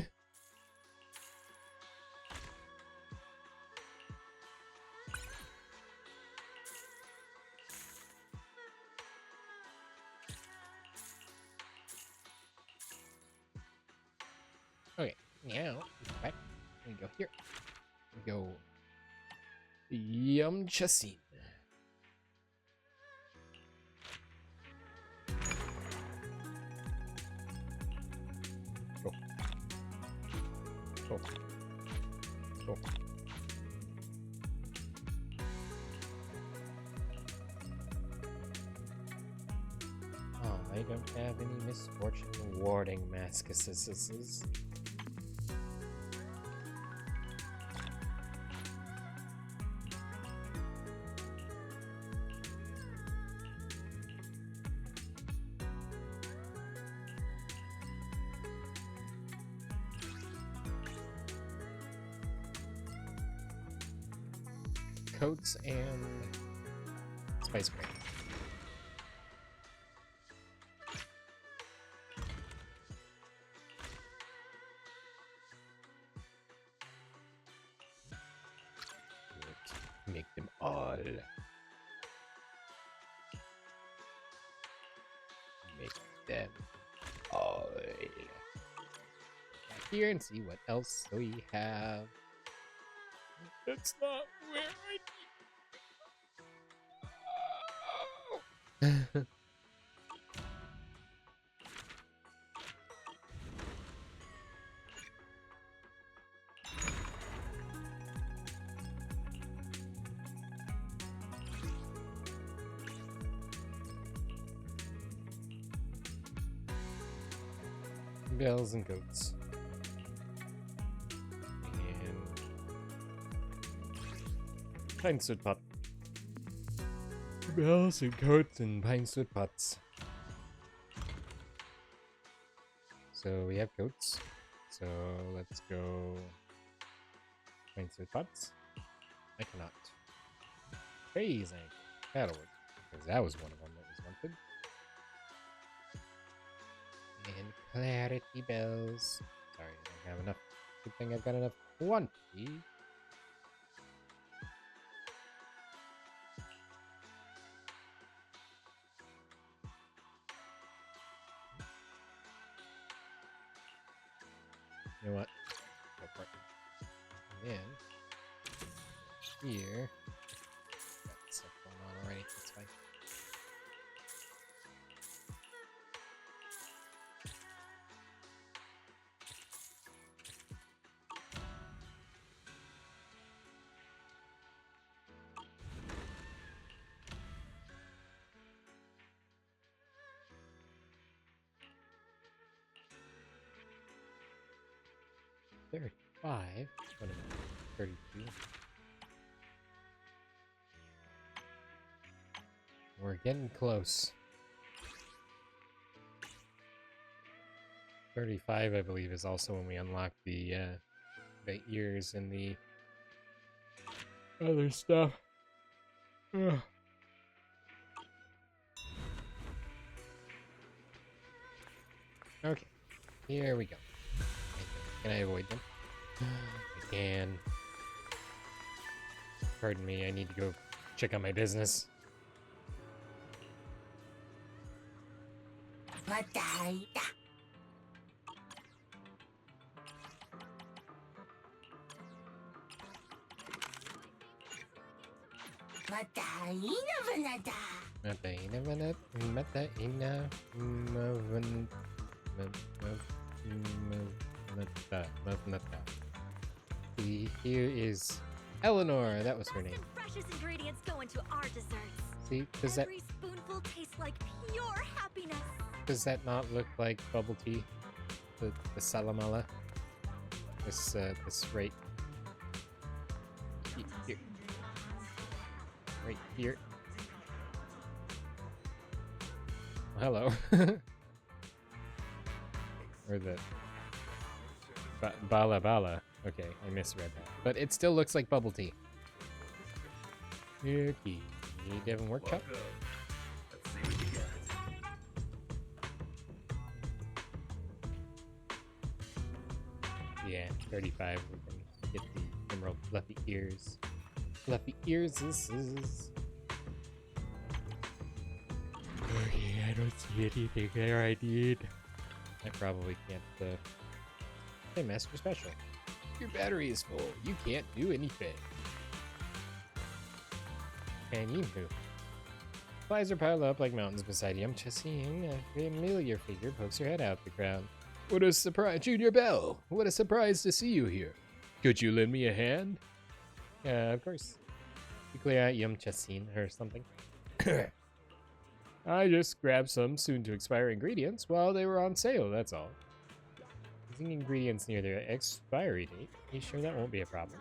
Okay, now back. We go here. We go Yum Chassin. Go. Go. Go. I I don't have any misfortune warding mascuses. Coats and spice grain. Make them all. Make them all. Back here and see what else we have. That's not where I need. Bells and goats. And pine soot pot. Bells and goats and pine soot pots. So we have goats. So let's go pine soot pots. I cannot. Phase anchor. That'll work. Because that was one of them that was wanted. And clarity bells. Sorry, I don't have enough. Good thing I've got enough quantity. You know what? Go for it. And then here. Got stuff going on already. That's fine. There. 5. What am I? 32. We're getting close. 35, I believe, is also when we unlock the ears and the other stuff. Ugh. Okay, here we go. Can I avoid them? I can. Pardon me, I need to go check on my business. Here is Eleanor. That was her name. Freshest ingredients go into our desserts. See, Every spoonful tastes like pure happiness. Does that not look like bubble tea? The salamala. This right here. Right here. Oh, hello. Or the bala bala. Okay, I misread that. But it still looks like bubble tea. Okay. Devon Workshop. Yeah, 35. We can get the emerald fluffy ears. Fluffy ears. This is. Okay, I don't see anything there I need. I probably can't. Hey, Master Special. Your battery is full. You can't do anything. Can you move? Flies are piled up like mountains beside you. I'm just seeing a familiar figure pokes her head out the crowd. What a surprise, Junior Bell! What a surprise to see you here. Could you lend me a hand? Of course. You clear out Yum Chassin or something. I just grabbed some soon-to-expire ingredients while they were on sale, that's all. Using ingredients near their expiry date, you sure that won't be a problem?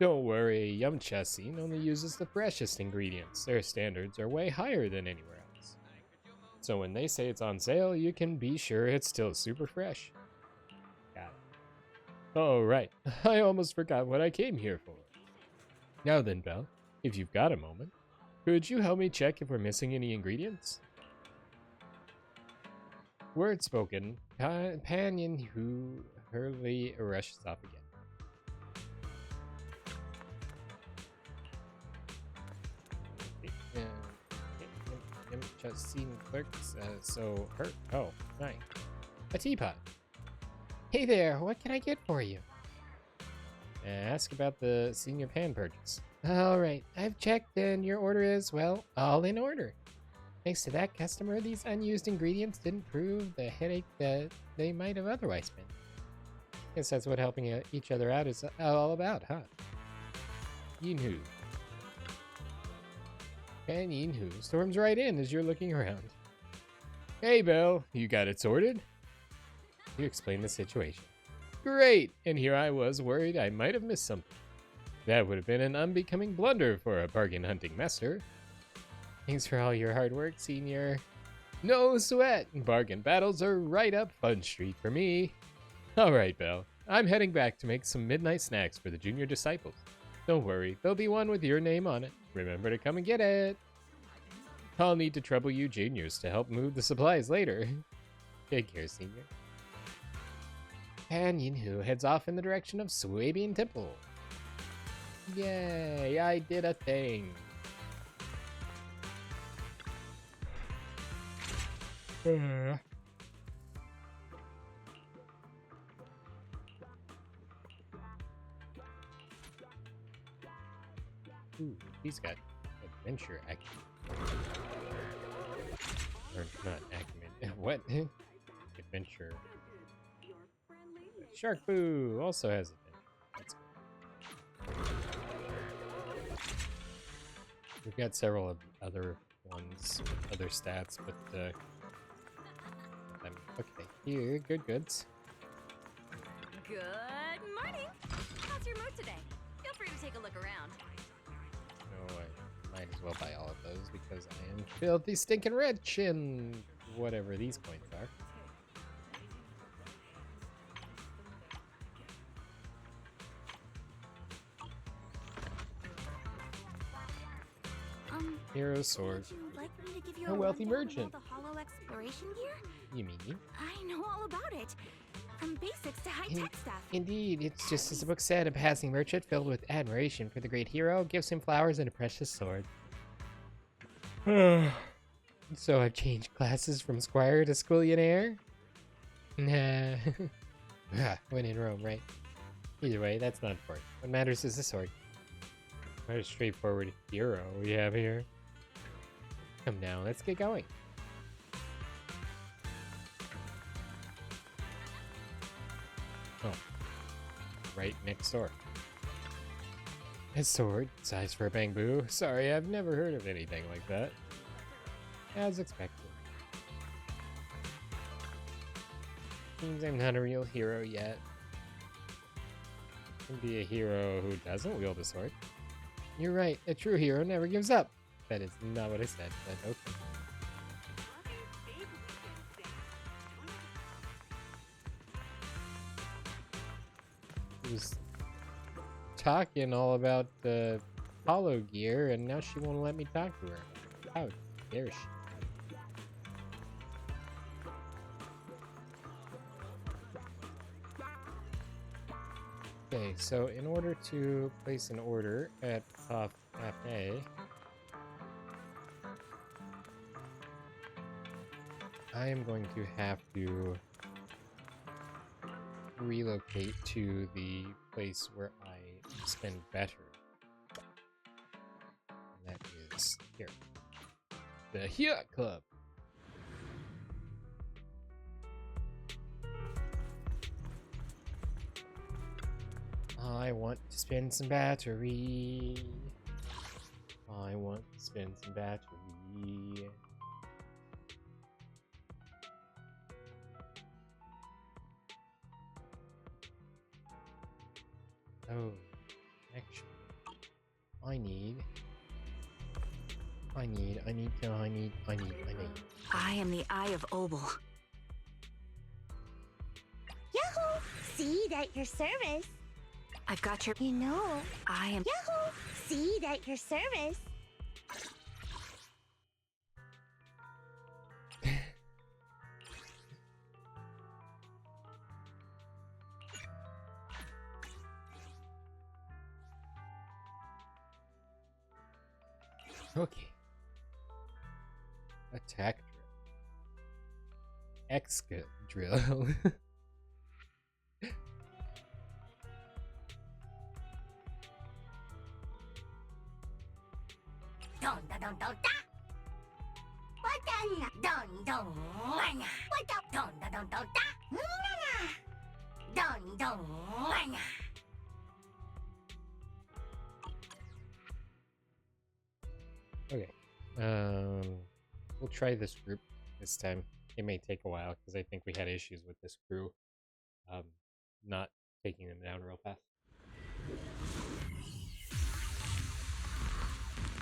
Don't worry, Yamcha scene only uses the freshest ingredients. Their standards are way higher than anywhere else. So when they say it's on sale, you can be sure it's still super fresh. Got it. Oh, right. I almost forgot what I came here for. Now then, Belle, if you've got a moment, could you help me check if we're missing any ingredients? Word spoken, Panyan who hurriedly rushes off again. Just seen clerks, so hurt. Oh, nice. A teapot. Hey there, what can I get for you? Ask about the senior pan purchase. Alright, I've checked and your order is, well, all in order. Thanks to that customer, these unused ingredients didn't prove the headache that they might have otherwise been. Guess that's what helping each other out is all about, huh? Yinhu. And Yinhu storms right in as you're looking around. Hey, Belle, you got it sorted? You explain the situation. Great! And here I was worried I might have missed something. That would have been an unbecoming blunder for a bargain hunting master. Thanks for all your hard work, senior. No sweat! Bargain battles are right up Fun Street for me. Alright, Belle. I'm heading back to make some midnight snacks for the junior disciples. Don't worry, there'll be one with your name on it. Remember to come and get it. I'll need to trouble you juniors to help move the supplies later. Take care, senior. And Yinhu heads off in the direction of Swabian Temple. Yay, I did a thing. Ooh, he's got adventure acumen. Or not acumen. What? Adventure. Shark Boo also has adventure. That's cool. We've got several of other ones, other stats, but okay, here, good goods. Good morning. How's your mood today? Feel free to take a look around. Oh, I might as well buy all of those because I am filthy stinking rich in whatever these coins are. Hero sword. Would you like me to give you A wealthy rundown of merchant. all the hollow exploration gear? You mean you? I know all about it. From basics to high-tech stuff. Indeed, it's just as the book said, a passing merchant filled with admiration for the great hero gives him flowers and a precious sword. So I've changed classes from squire to squillionaire? Nah. When in Rome, right? Either way, that's not important. What matters is the sword. What a straightforward hero we have here. Come now, let's get going. Oh. Right next door. A sword, size for a bamboo. Sorry, I've never heard of anything like that. As expected. Seems I'm not a real hero yet. Can be a hero who doesn't wield a sword. You're right, a true hero never gives up. That is not what I said, but okay. She was talking all about the hollow gear, and now she won't let me talk to her. How dare she? Okay, so in order to place an order at Pop Cafe, I am going to have to relocate to the place where I spend better. And that is here. The Yacht Club. I want to spend some battery. I want to spend some battery. Oh, actually, I need. I am the Eye of Obel. Yahoo! See that your service. I've got your. You know. I am. Yahoo! See that your service. Okay. Attack drill. Exca drill. Dun dun dun dun da. What dun dun dun wang. What up dun dun dun dun da. Dun dun wang. Okay. We'll try this group this time. It may take a while because I think we had issues with this crew. Not taking them down real fast.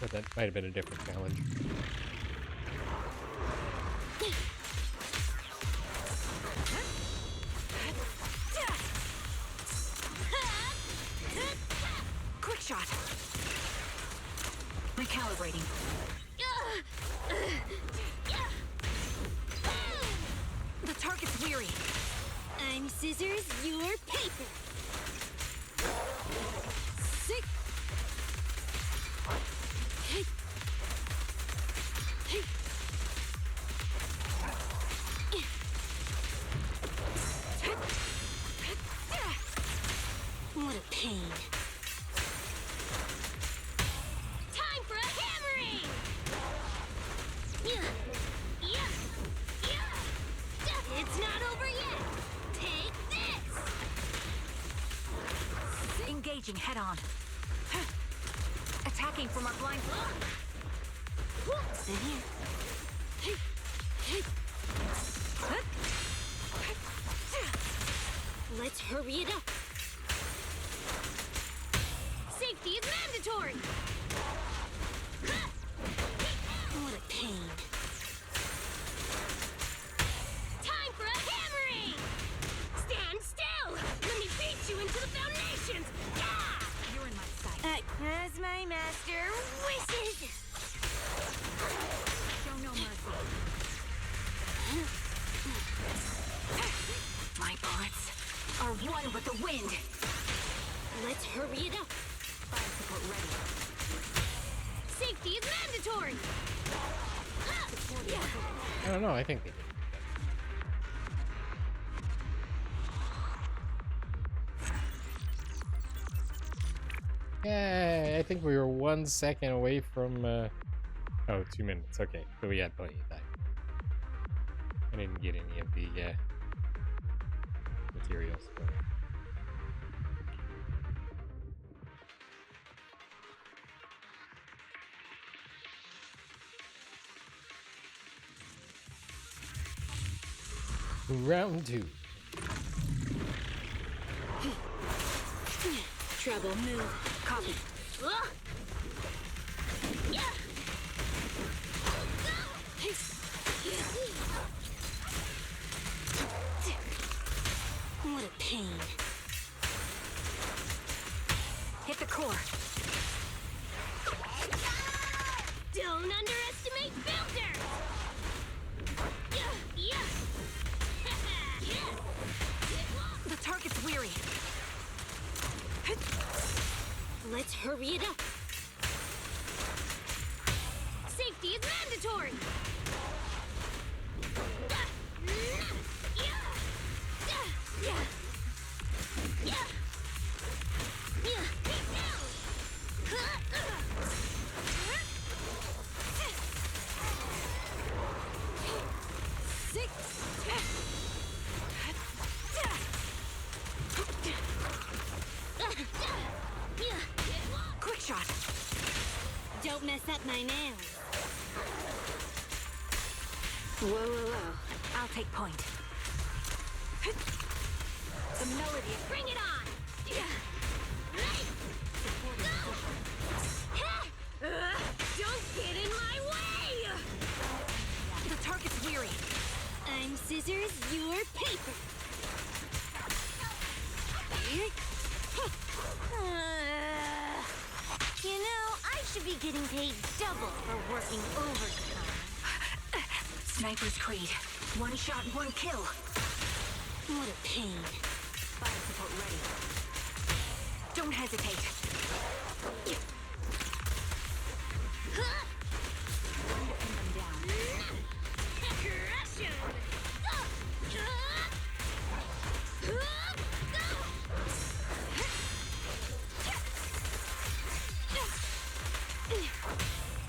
But that might have been a different challenge. Quick shot. Recalibrating. The target's weary. I'm scissors, you're paper. Sick. Hey. Hey. What a pain. Time for a hammering! It's not over yet! Take this! Engaging head on. Attacking from our blind spot. Stay here. Let's hurry it up. Safety is mandatory! What a pain. Time for a hammering! Stand still! Let me beat you into the foundations! You're in my sight. As my master wishes! Show no mercy. My bullets are one with the wind. Let's hurry it up. Fire support ready. Safety is mandatory! I don't know, I think they did. Yeah, I think we were 1 second away from, oh, 2 minutes. Okay, so we had plenty of time. I didn't get any of the, materials. But... Round 2. Trouble, move. Copy. What a pain. Hit the core. Don't underestimate builders! The target's weary. Let's hurry it up. Safety is mandatory! Quick shot. Don't mess up my nails. Whoa. I'll take point. The melody. Bring it on! Don't get in my way! The target's weary. I'm scissors, you're paper. You know, I should be getting paid double for working overtime. Sniper's Creed. One shot, one kill. What a pain. Fire support ready. Don't hesitate.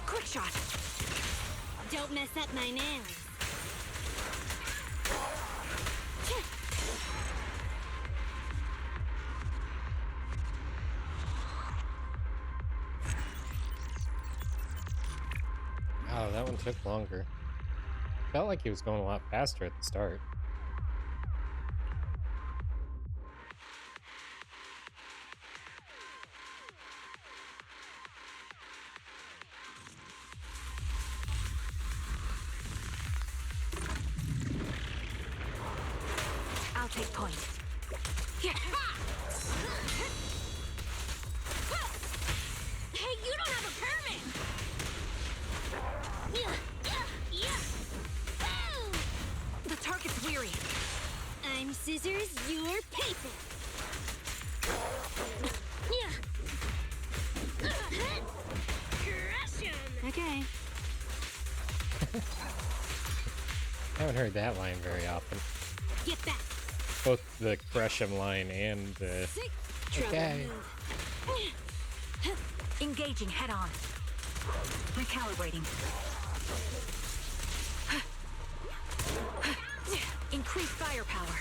Quick shot. Don't mess up my nails. Oh, that one took longer. Felt like he was going a lot faster at the start. I'll take point. Hey, you don't have a permit! The target's weary. I'm scissors, you're paper. Okay. I haven't heard that line very often. Get back. Both the crush 'em line and the okay. Engaging head on. Recalibrating. Increase firepower.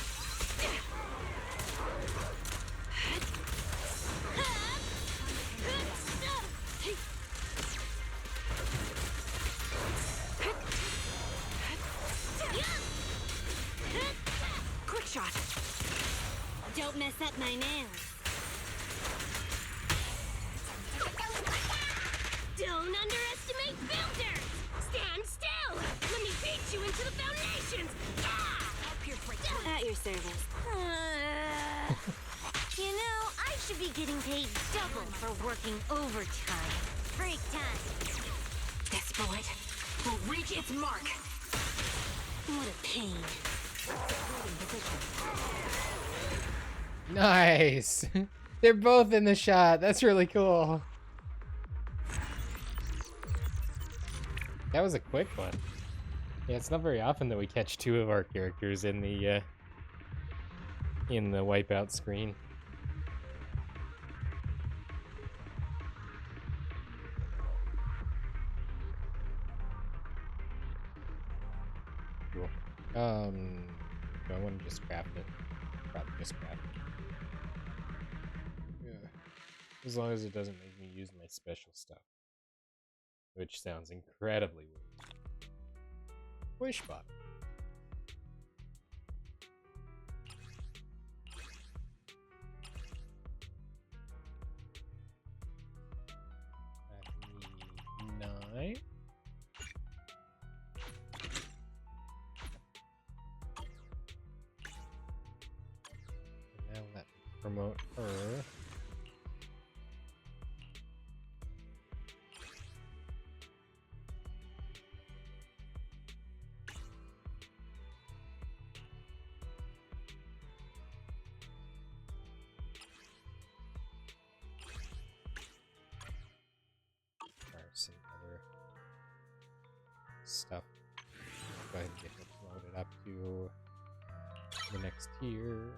Quick shot. Don't mess up my nails. Don't underestimate builders! Stand still! Let me beat you into the foundations! At your service. You know, I should be getting paid double for working overtime. Break time. This bullet will reach its mark. What a pain. Nice! They're both in the shot. That's really cool. That was a quick one. Yeah, it's not very often that we catch two of our characters in the wipeout screen. Cool. Do I want to just craft it? Probably just craft it. Yeah. As long as it doesn't make me use my special stuff. Which sounds incredibly weird. Wishbot. I need 9. Now let me promote her. Some other stuff. Go ahead and get it loaded up to the next tier.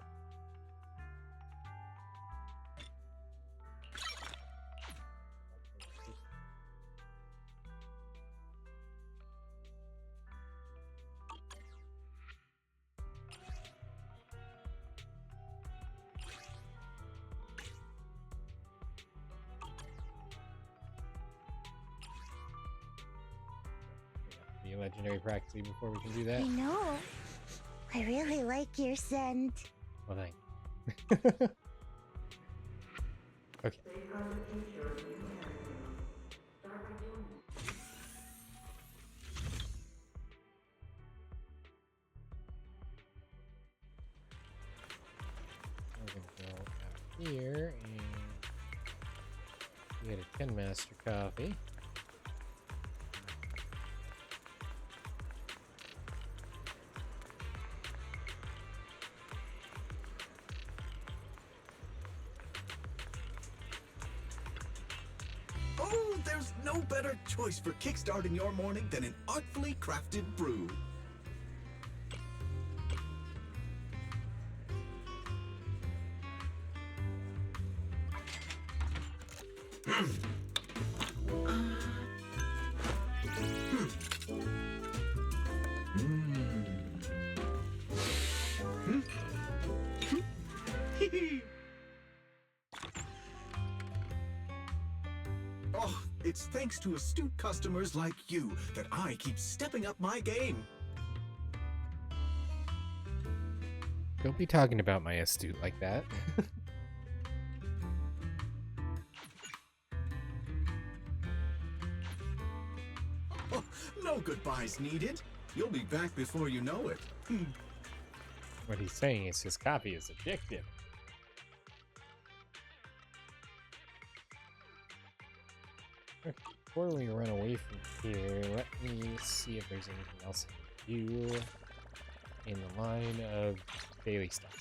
Be a legendary Proxy before we can do that. I know. I really like your scent. Well, thanks. Okay. here and get a 10 master coffee. Oh, there's no better choice for kickstarting your morning than an artfully crafted brew. Oh, it's thanks to astute customers like you that I keep stepping up my game. Don't be talking about my astute like that. Oh, no goodbyes needed. You'll be back before you know it. What he's saying is his coffee is addictive. Before we run away from here, let me see if there's anything else I can do in the line of daily stuff.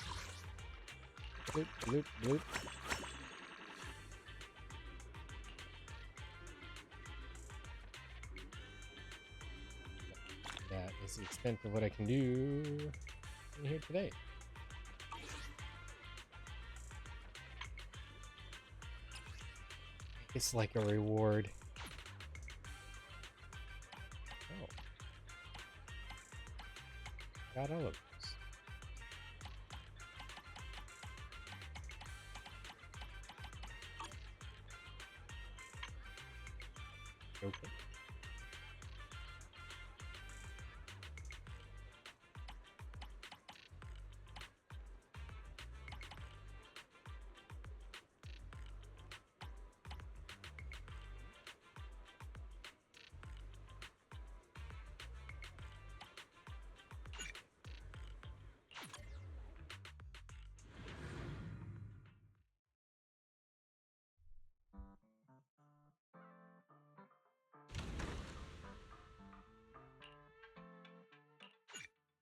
Bloop, bloop, bloop. That is the extent of what I can do in here today. It's like a reward. Oh. Got all of those. Okay.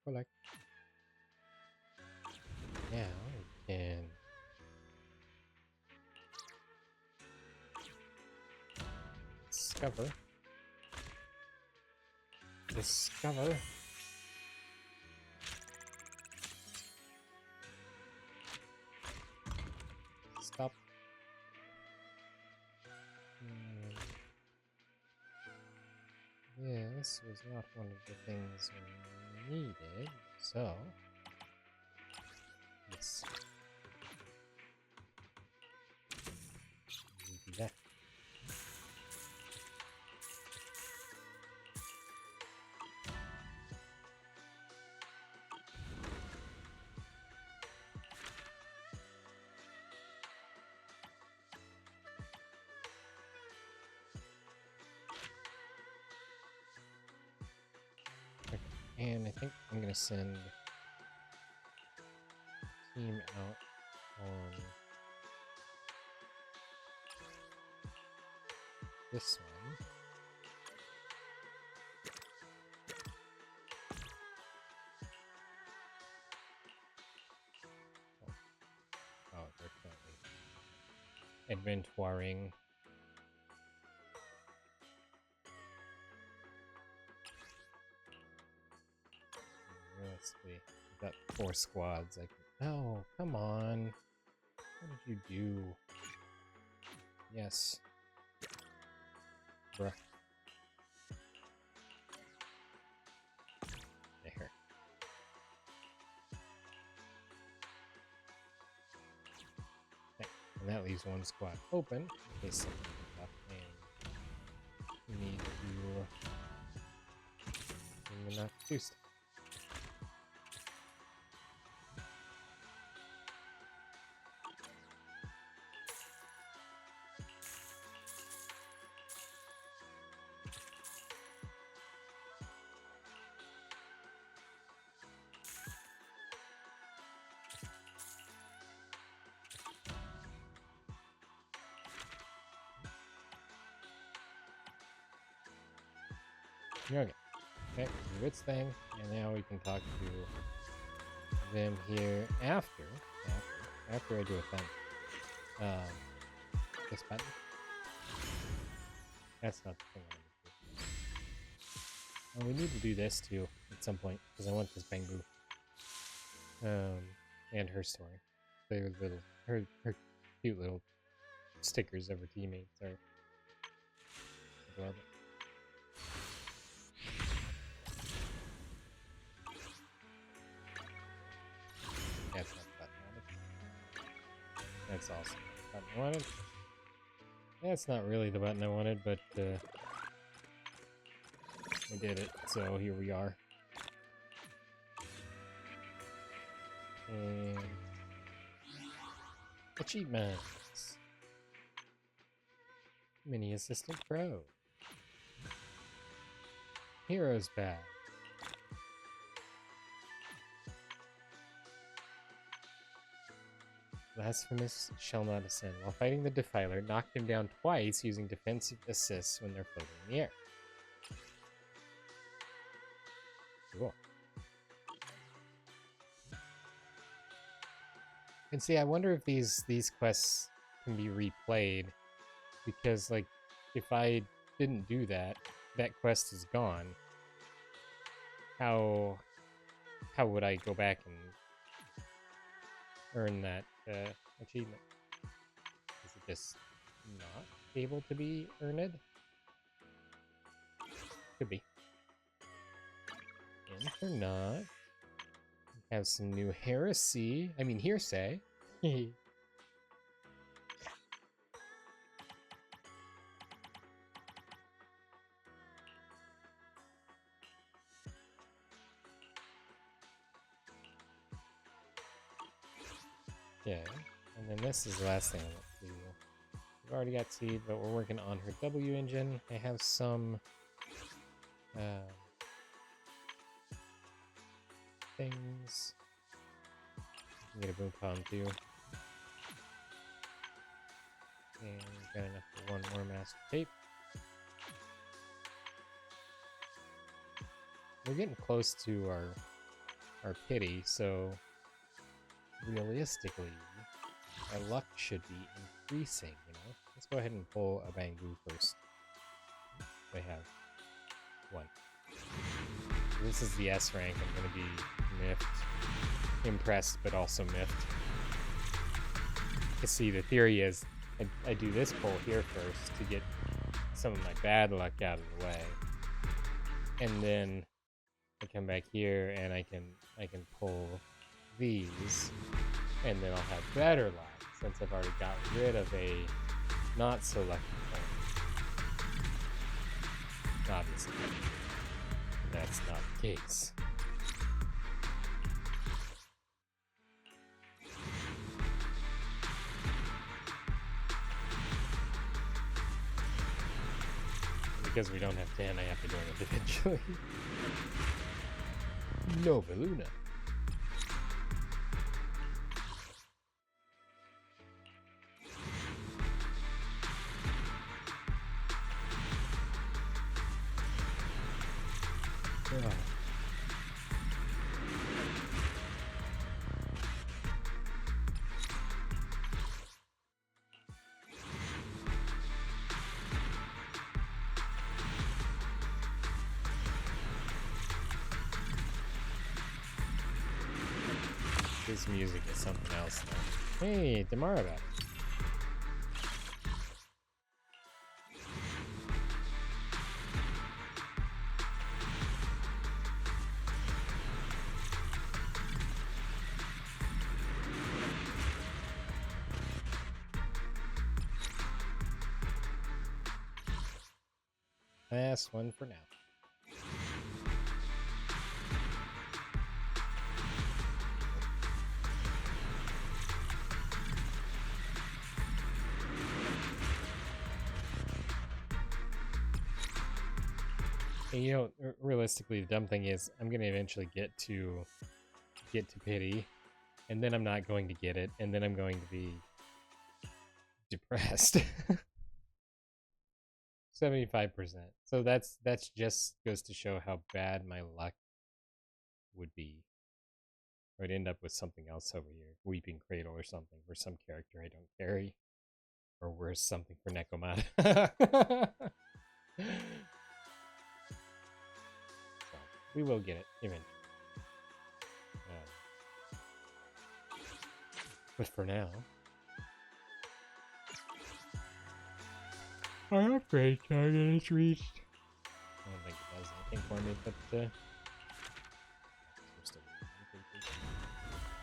Collect. Now we can discover. Stop. This was not one of the things we needed, so yes. We do that. And I think I'm gonna send team out on this one. Oh, they're currently inventorying. Realistically, we've got 4 squads. I can... Oh, come on. What did you do? Yes. Bruh. There. Okay. And that leaves 1 squad open in case something comes up and we need to not do stuff. Okay. Okay, do its thing, and now we can talk to them here after I do a thing. This button. That's not the thing I need to do. Well, we need to do this too at some point because I want this Bangu. And her story. Her cute little stickers of her teammates are adorable. That's not the button I wanted. That's also the button I wanted. That's not really the button I wanted, but I did it, so here we are. And achievements. Mini Assistant Pro. Hero's Badge. Blasphemous shall not ascend. While fighting the Defiler, knocked him down twice using defensive assists when they're floating in the air. Cool. And see, I wonder if these quests can be replayed, because like if I didn't do that, that quest is gone. How would I go back and earn that achievement? Is it just not able to be earned? Could be. And or not. Have some new heresy. I mean hearsay. Yeah, and then this is the last thing I want to do. We've already got seed, but we're working on her W engine. I have some things. I can get a boom palm too. And got enough for one more master tape. We're getting close to our pity, so realistically, our luck should be increasing, you know? Let's go ahead and pull a Bangu first. They have one. This is the S rank. I'm going to be miffed. Impressed, but also miffed. You see, the theory is I do this pull here first to get some of my bad luck out of the way. And then I come back here and I can pull these, and then I'll have better luck since I've already got rid of a not so lucky pull. Obviously, that's not the case. Because we don't have 10, I have to do it eventually. Nova Luna. This music is something else now. Hey, Damara back. Last one for now. And you know, realistically, the dumb thing is, I'm gonna eventually get to pity, and then I'm not going to get it, and then I'm going to be depressed. 75%. So that's just goes to show how bad my luck would be. I would end up with something else over here. Weeping Cradle or something for some character I don't carry. Or worse, something for Nekomata. So, we will get it eventually. But for now, our upgrade target is reached. I don't think it does anything for me, but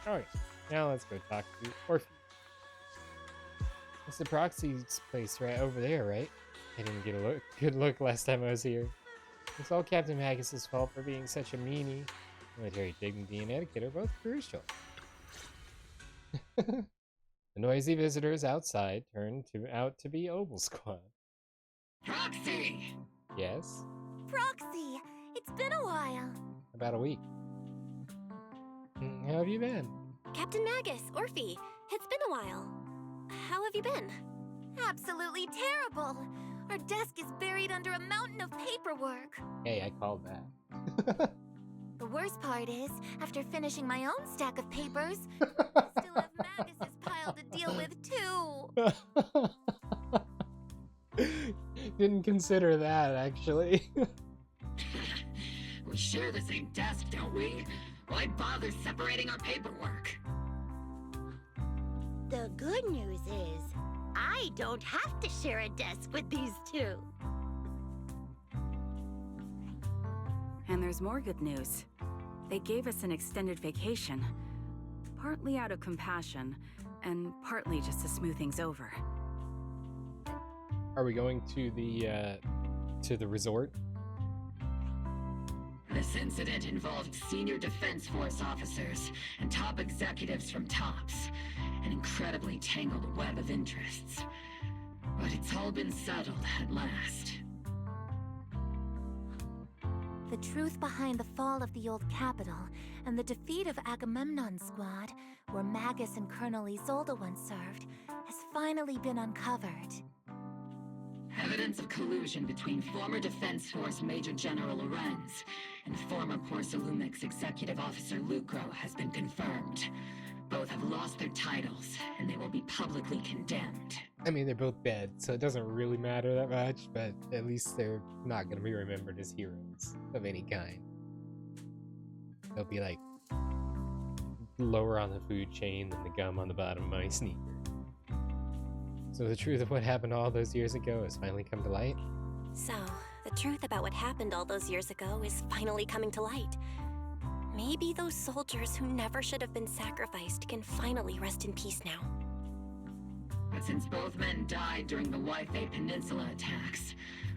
alright, now let's go talk to Orphe. It's the Proxy's place right over there, right? I didn't get a good look last time I was here. It's all Captain Magus's fault for being such a meanie. Military dignity and etiquette are both crucial. The noisy visitors outside turned out to be Oval Squad. Proxy! Yes? Proxy! It's been a while. About a week. How have you been? Captain Magus, Orphe, it's been a while. How have you been? Absolutely terrible. Our desk is buried under a mountain of paperwork. Hey, I called that. The worst part is, after finishing my own stack of papers, I still have Magus's pile to deal with too. Didn't consider that, actually. We share the same desk, don't we? Why bother separating our paperwork? The good news is, I don't have to share a desk with these two. And there's more good news. They gave us an extended vacation, partly out of compassion, and partly just to smooth things over. Are we going to the resort? This incident involved senior Defense Force officers and top executives from TOPS, an incredibly tangled web of interests. But it's all been settled at last. The truth behind the fall of the old capital and the defeat of Agamemnon's squad, where Magus and Colonel Isolde once served, has finally been uncovered. Evidence of collusion between former Defense Force Major General Lorenz and former Porcelumix Executive Officer Lucro has been confirmed. Both have lost their titles, and they will be publicly condemned. I mean, they're both dead, so it doesn't really matter that much, but at least they're not going to be remembered as heroes of any kind. They'll be like lower on the food chain than the gum on the bottom of my sneaker. So the truth of what happened all those years ago has finally come to light? So, the truth about what happened all those years ago is finally coming to light. Maybe those soldiers who never should have been sacrificed can finally rest in peace now. But since both men died during the Waifei Peninsula attacks,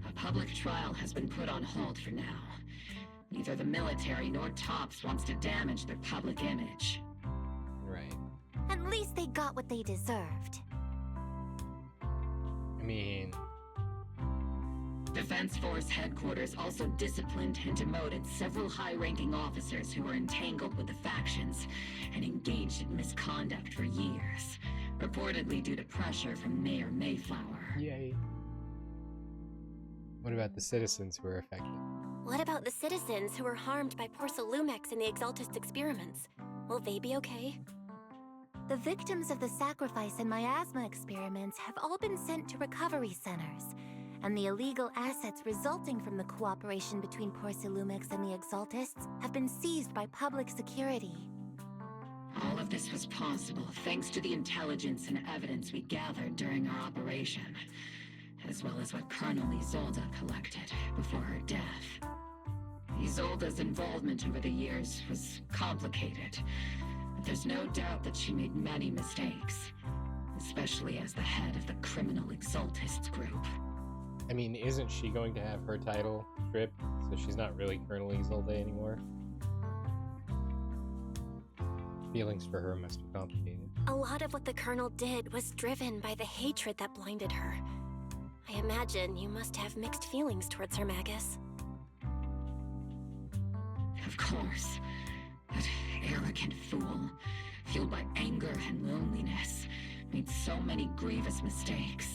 a public trial has been put on hold for now. Neither the military nor TOPS wants to damage their public image. Right. At least they got what they deserved. I mean... Defense Force headquarters also disciplined and demoted several high-ranking officers who were entangled with the factions and engaged in misconduct for years, reportedly due to pressure from Mayor Mayflower. Yay. What about the citizens who were affected? What about the citizens who were harmed by Porcelumix and the Exaltist experiments? Will they be okay? The victims of the sacrifice and miasma experiments have all been sent to recovery centers, and the illegal assets resulting from the cooperation between Porcelumix and the Exaltists have been seized by public security. All of this was possible thanks to the intelligence and evidence we gathered during our operation, as well as what Colonel Isolde collected before her death. Isolde's involvement over the years was complicated, but there's no doubt that she made many mistakes, especially as the head of the criminal Exaltists group. I mean, isn't she going to have her title stripped, so she's not really Colonel Isolde anymore? Feelings for her must be complicated. A lot of what the Colonel did was driven by the hatred that blinded her. I imagine you must have mixed feelings towards her, Magus. Of course. That arrogant fool, fueled by anger and loneliness, made so many grievous mistakes.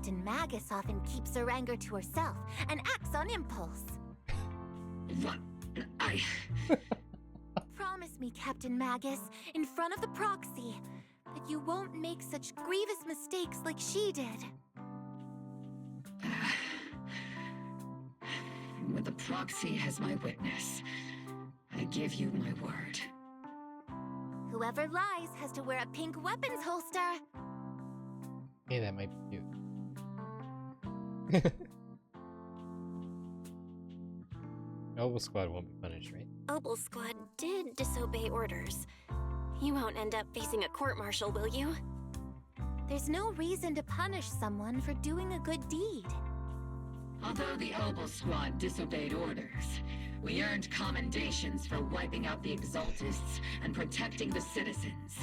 Captain Magus often keeps her anger to herself and acts on impulse. What? Promise me, Captain Magus, in front of the Proxy, that you won't make such grievous mistakes like she did. With the Proxy as my witness, I give you my word. Whoever lies has to wear a pink weapons holster. Hey, that might be cute. Noble Squad won't be punished, right? Opal Squad did disobey orders. You won't end up facing a court-martial, will you? There's no reason to punish someone for doing a good deed. Although the Opal Squad disobeyed orders, we earned commendations for wiping out the Exaltists and protecting the citizens.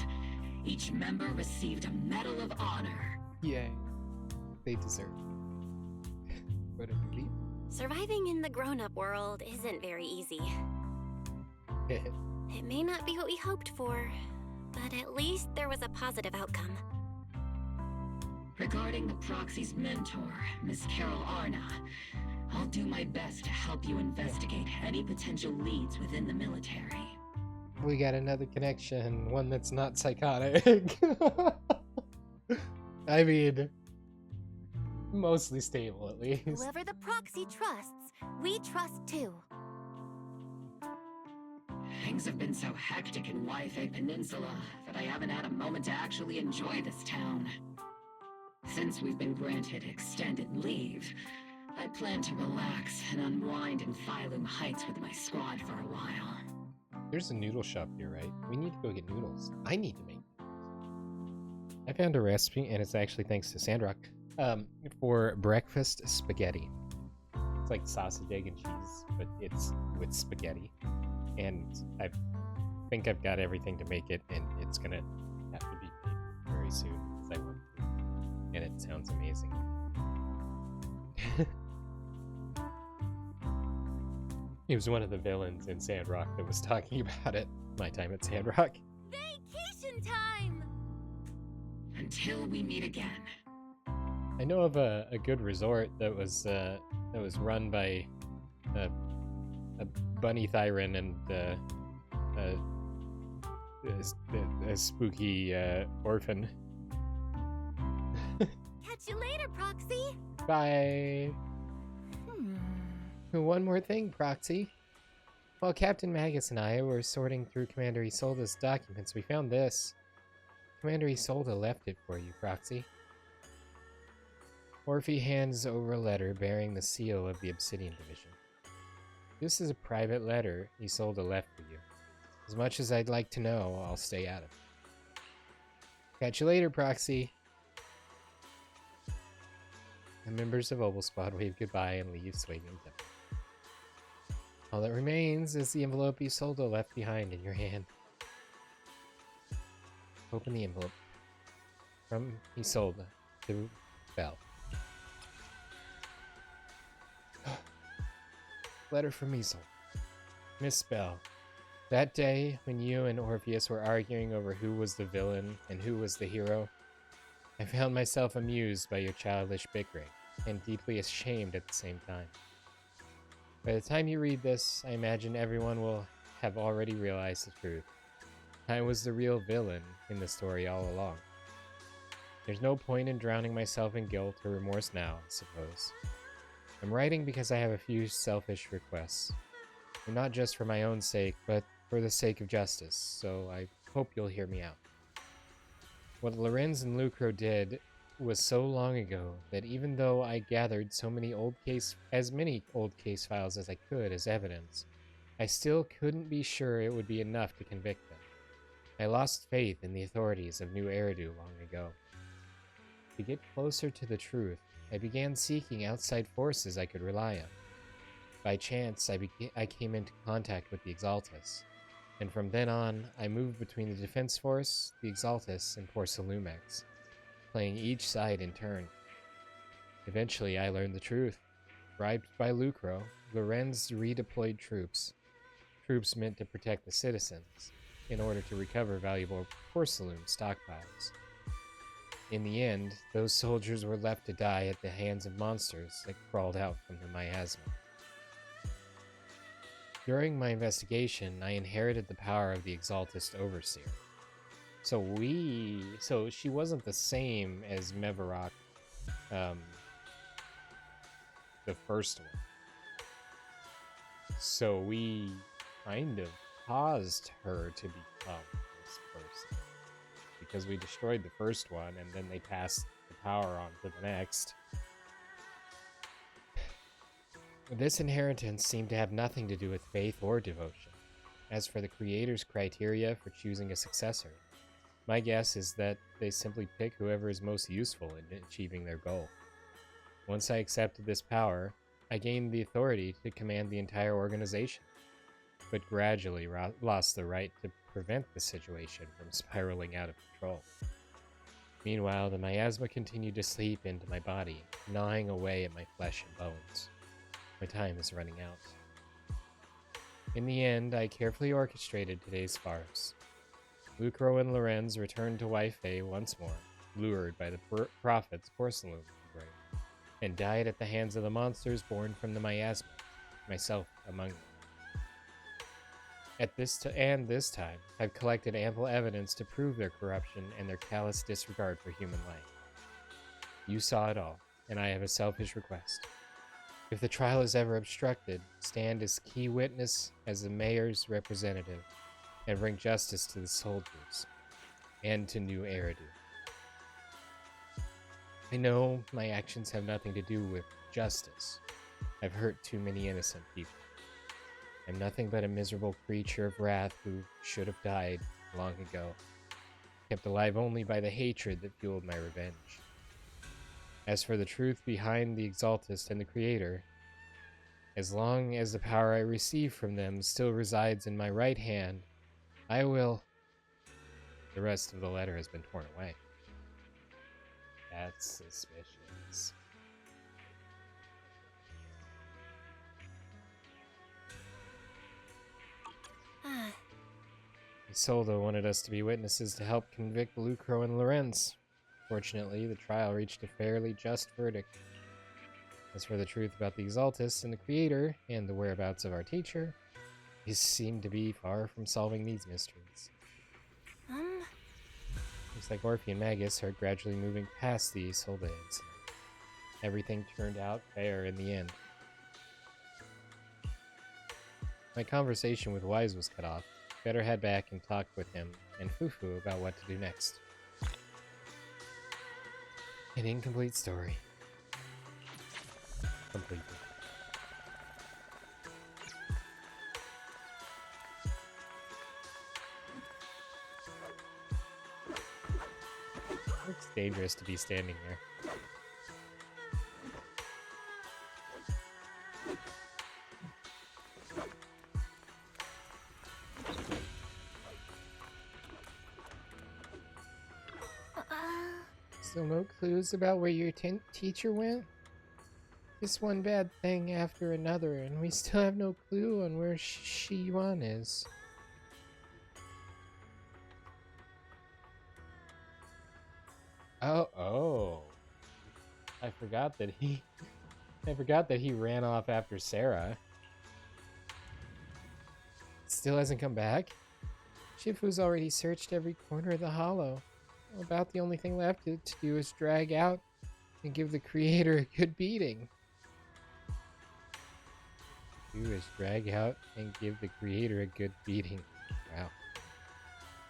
Each member received a Medal of Honor. Yay. They deserve it. What a relief. Surviving in the grown-up world isn't very easy. It may not be what we hoped for, but at least there was a positive outcome. Regarding the Proxy's mentor, Miss Carol Arna, I'll do my best to help you investigate any potential leads within the military. We got another connection, one that's not psychotic. I mean, mostly stable at least. Whoever the Proxy trusts, we trust too. Things have been so hectic in Yfei Peninsula that I haven't had a moment to actually enjoy this town. Since we've been granted extended leave, I plan to relax and unwind in Phylum Heights with my squad for a while. There's a noodle shop here, right? We need to go get noodles. I need to make noodles. I found a recipe, and it's actually thanks to Sandrock, for breakfast spaghetti. It's like sausage, egg, and cheese, but it's with spaghetti. And I think I've got everything to make it, and it's gonna have to be made very soon because I want to. And it sounds amazing. He was one of the villains in Sandrock that was talking about it. My time at Sandrock. Vacation time! Until we meet again. I know of a good resort that was run by a bunny Thyron and a spooky orphan. Catch you later, Proxy! Bye! One more thing, Proxy. While Captain Magus and I were sorting through Commander Isolda's documents, we found this. Commander Isolda left it for you, Proxy. Orphe hands over a letter bearing the seal of the Obsidian Division. This is a private letter Isolda left for you. As much as I'd like to know, I'll stay out of it. Catch you later, Proxy. The members of Opal Squad wave goodbye and leave swinging them. All that remains is the envelope Isolda left behind in your hand. Open the envelope. From Isolda to Belle. Letter from Isolda. Miss Belle, that day when you and Orpheus were arguing over who was the villain and who was the hero, I found myself amused by your childish bickering and deeply ashamed at the same time. By the time you read this, I imagine everyone will have already realized the truth. I was the real villain in the story all along. There's no point in drowning myself in guilt or remorse now, I suppose. I'm writing because I have a few selfish requests. And not just for my own sake, but for the sake of justice, so I hope you'll hear me out. What Lorenz and Lucro did was so long ago that even though I gathered as many old case files as I could as evidence, I still couldn't be sure it would be enough to convict them. I lost faith in the authorities of New Eridu long ago. To get closer to the truth, I began seeking outside forces I could rely on. By chance, I came into contact with the Exaltists, and from then on, I moved between the Defense Force, the Exaltists, and Porcelumex, playing each side in turn. Eventually, I learned the truth. Bribed by Lucro, Lorenz redeployed troops meant to protect the citizens, in order to recover valuable porcelain stockpiles. In the end, those soldiers were left to die at the hands of monsters that crawled out from the miasma. During my investigation, I inherited the power of the Exaltist Overseer. So she wasn't the same as Mevarok, the first one. So we kind of caused her to become this person. Because we destroyed the first one, and then they passed the power on to the next. This inheritance seemed to have nothing to do with faith or devotion. As for the creator's criteria for choosing a successor, my guess is that they simply pick whoever is most useful in achieving their goal. Once I accepted this power, I gained the authority to command the entire organization, but gradually lost the right to prevent the situation from spiraling out of control. Meanwhile, the miasma continued to seep into my body, gnawing away at my flesh and bones. My time is running out. In the end, I carefully orchestrated today's farce. Lucro and Lorenz returned to Waife once more, lured by the prophet's porcelain brain, and died at the hands of the monsters born from the miasma, myself among them. This time, I've collected ample evidence to prove their corruption and their callous disregard for human life. You saw it all, and I have a selfish request. If the trial is ever obstructed, stand as key witness as the mayor's representative, and bring justice to the soldiers, and to New Eridu. I know my actions have nothing to do with justice. I've hurt too many innocent people. I'm nothing but a miserable creature of wrath who should have died long ago, kept alive only by the hatred that fueled my revenge. As for the truth behind the Exaltist and the Creator, as long as the power I receive from them still resides in my right hand, I will... The rest of the letter has been torn away. That's suspicious. Isolde wanted us to be witnesses to help convict Lucro and Lorenz. Fortunately, the trial reached a fairly just verdict. As for the truth about the Exaltist and the Creator, and the whereabouts of our teacher, we seem to be far from solving these mysteries. Looks like Orphe and Magus are gradually moving past the Isolde incident. Everything turned out fair in the end. My conversation with Wise was cut off. Better head back and talk with him and Fufu about what to do next. An incomplete story. Completed. Looks dangerous to be standing there. Still no clues about where your teacher went? Just one bad thing after another, and we still have no clue on where Shi Yuan is. Oh. I forgot that he ran off after Sarah. Still hasn't come back? Shifu's already searched every corner of the hollow. About the only thing left to do is drag out and give the Creator a good beating. Do is drag out and give the Creator a good beating. Wow.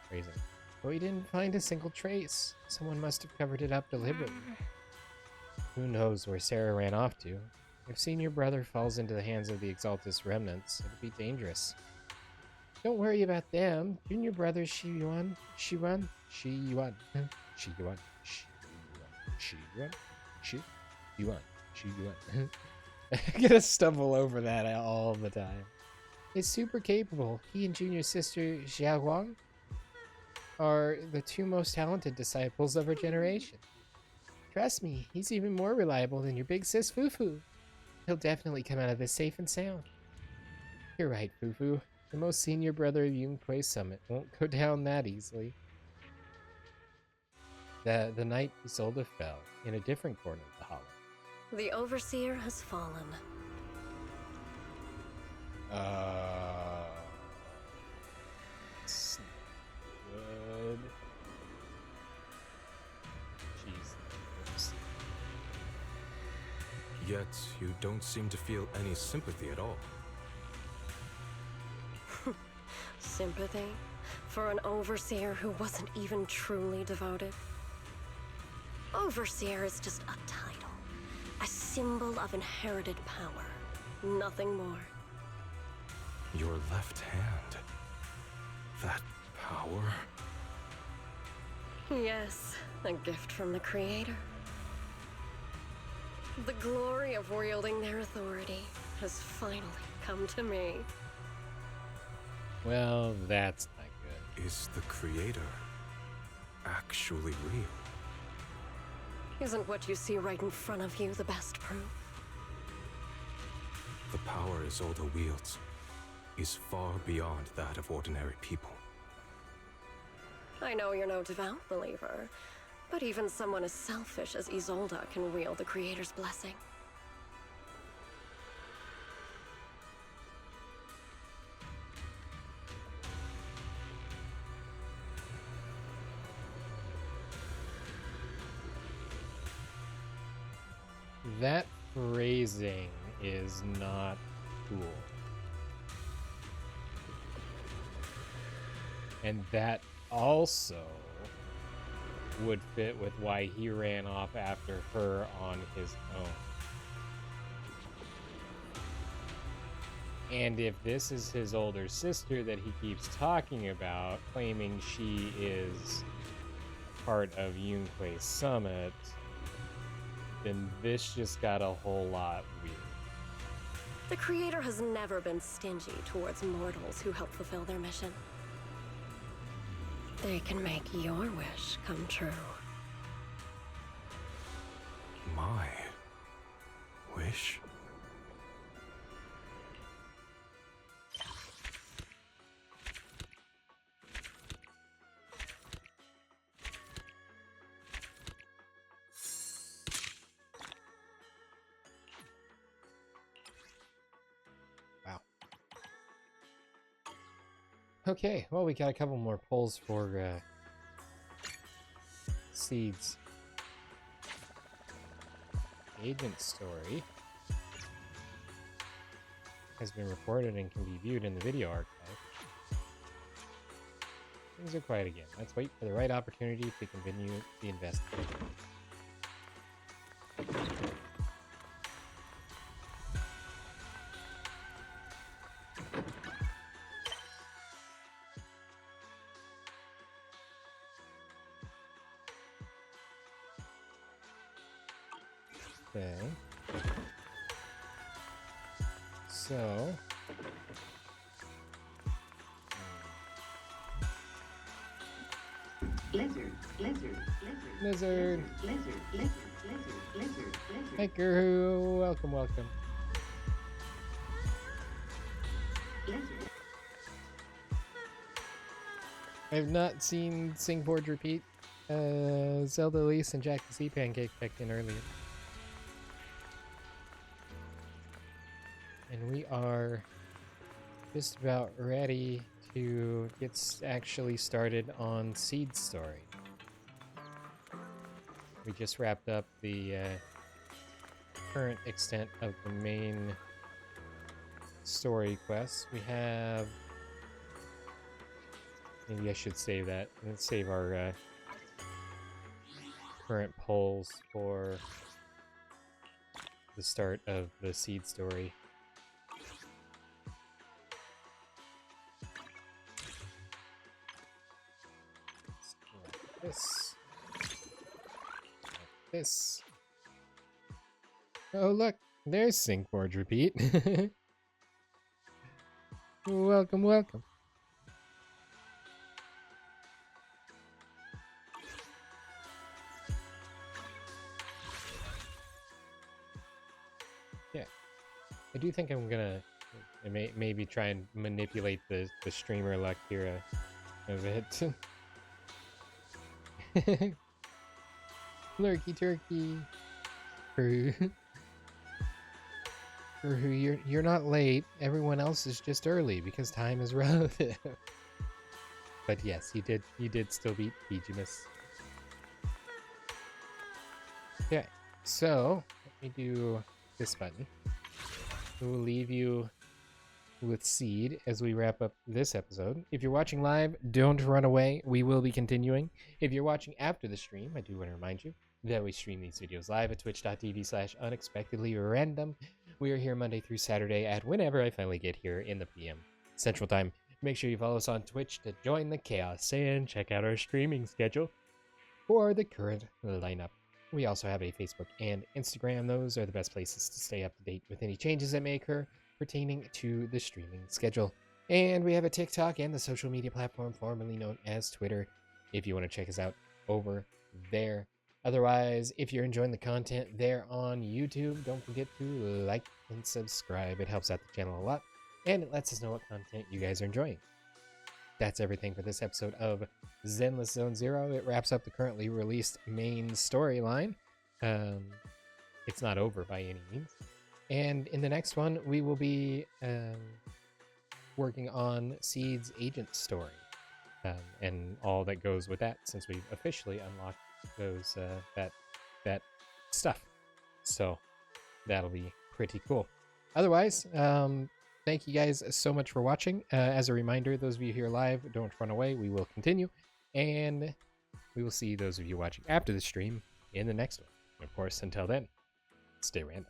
Crazy. But we didn't find a single trace. Someone must have covered it up deliberately. Who knows where Sarah ran off to? If Senior Brother falls into the hands of the Exaltist remnants, it'll be dangerous. Don't worry about them. Junior Brother Shi Yuan. I'm gonna stumble over that all the time. He's super capable. He and Junior Sister Xiaoguang are the two most talented disciples of our generation. Trust me, he's even more reliable than your big sis Fufu. He'll definitely come out of this safe and sound. You're right, Fufu. The most senior brother of Yunquei Summit won't go down that easily. The night Isolde fell in a different corner of the hollow. The Overseer has fallen. It's good. Jeez. Yet, you don't seem to feel any sympathy at all. Sympathy? For an Overseer who wasn't even truly devoted? Overseer is just a title. A symbol of inherited power. Nothing more. Your left hand. That power? Yes, a gift from the Creator. The glory of wielding their authority has finally come to me. Well, that's not good. Is the Creator actually real? Isn't what you see right in front of you the best proof? The power Isolde wields is far beyond that of ordinary people. I know you're no devout believer, but even someone as selfish as Isolde can wield the Creator's blessing. That phrasing is not cool. And that also would fit with why he ran off after her on his own. And if this is his older sister that he keeps talking about, claiming she is part of Yunque's summit, then this just got a whole lot weird. The Creator has never been stingy towards mortals who help fulfill their mission. They can make your wish come true. My wish? Okay, well, we got a couple more polls for seeds. Agent story has been reported and can be viewed in the video archive. Things are quiet again. Let's wait for the right opportunity to continue the investigation. Okay. So. Lizard. Lizard. Hey, Guru. Welcome, welcome. I've not seen Sing Forge Repeat. Zelda Elise and Jack the Sea Pancake checked in earlier. And we are just about ready to get actually started on Seed Story. We just wrapped up the current extent of the main story quests. We have... Maybe I should save that. Let's save our current polls for the start of the Seed Story. This. Like this. Oh, look, there's Sing Forge Repeat. Welcome, welcome. Yeah, I do think I'm gonna maybe try and manipulate the streamer luck here a bit. Lurky turkey. You're not late. Everyone else is just early because time is relative. But yes, you did still beat Beegimus. Okay, so let me do this button. We'll leave you with Seed as we wrap up this episode. If you're watching live, don't run away. We will be continuing. If you're watching after the stream, I do want to remind you that we stream these videos live at twitch.tv/unexpectedlyrandom. We are here Monday through Saturday at whenever I finally get here in the PM Central Time. Make sure you follow us on Twitch to join the chaos and check out our streaming schedule for the current lineup. We also have a Facebook and Instagram. Those are the best places to stay up to date with any changes that may occur pertaining to the streaming schedule. And we have a TikTok and the social media platform formerly known as Twitter if you want to check us out over there. Otherwise, if you're enjoying the content there on YouTube, don't forget to like and subscribe. It helps out the channel a lot, and it lets us know what content you guys are enjoying. That's everything for this episode of Zenless Zone Zero. It wraps up the currently released main storyline. It's not over by any means. And in the next one, we will be working on Seed's agent story and all that goes with that, since we've officially unlocked those that stuff. So that'll be pretty cool. Otherwise, thank you guys so much for watching. As a reminder, those of you here live, don't run away. We will continue, and we will see those of you watching after the stream in the next one. Of course, until then, stay random.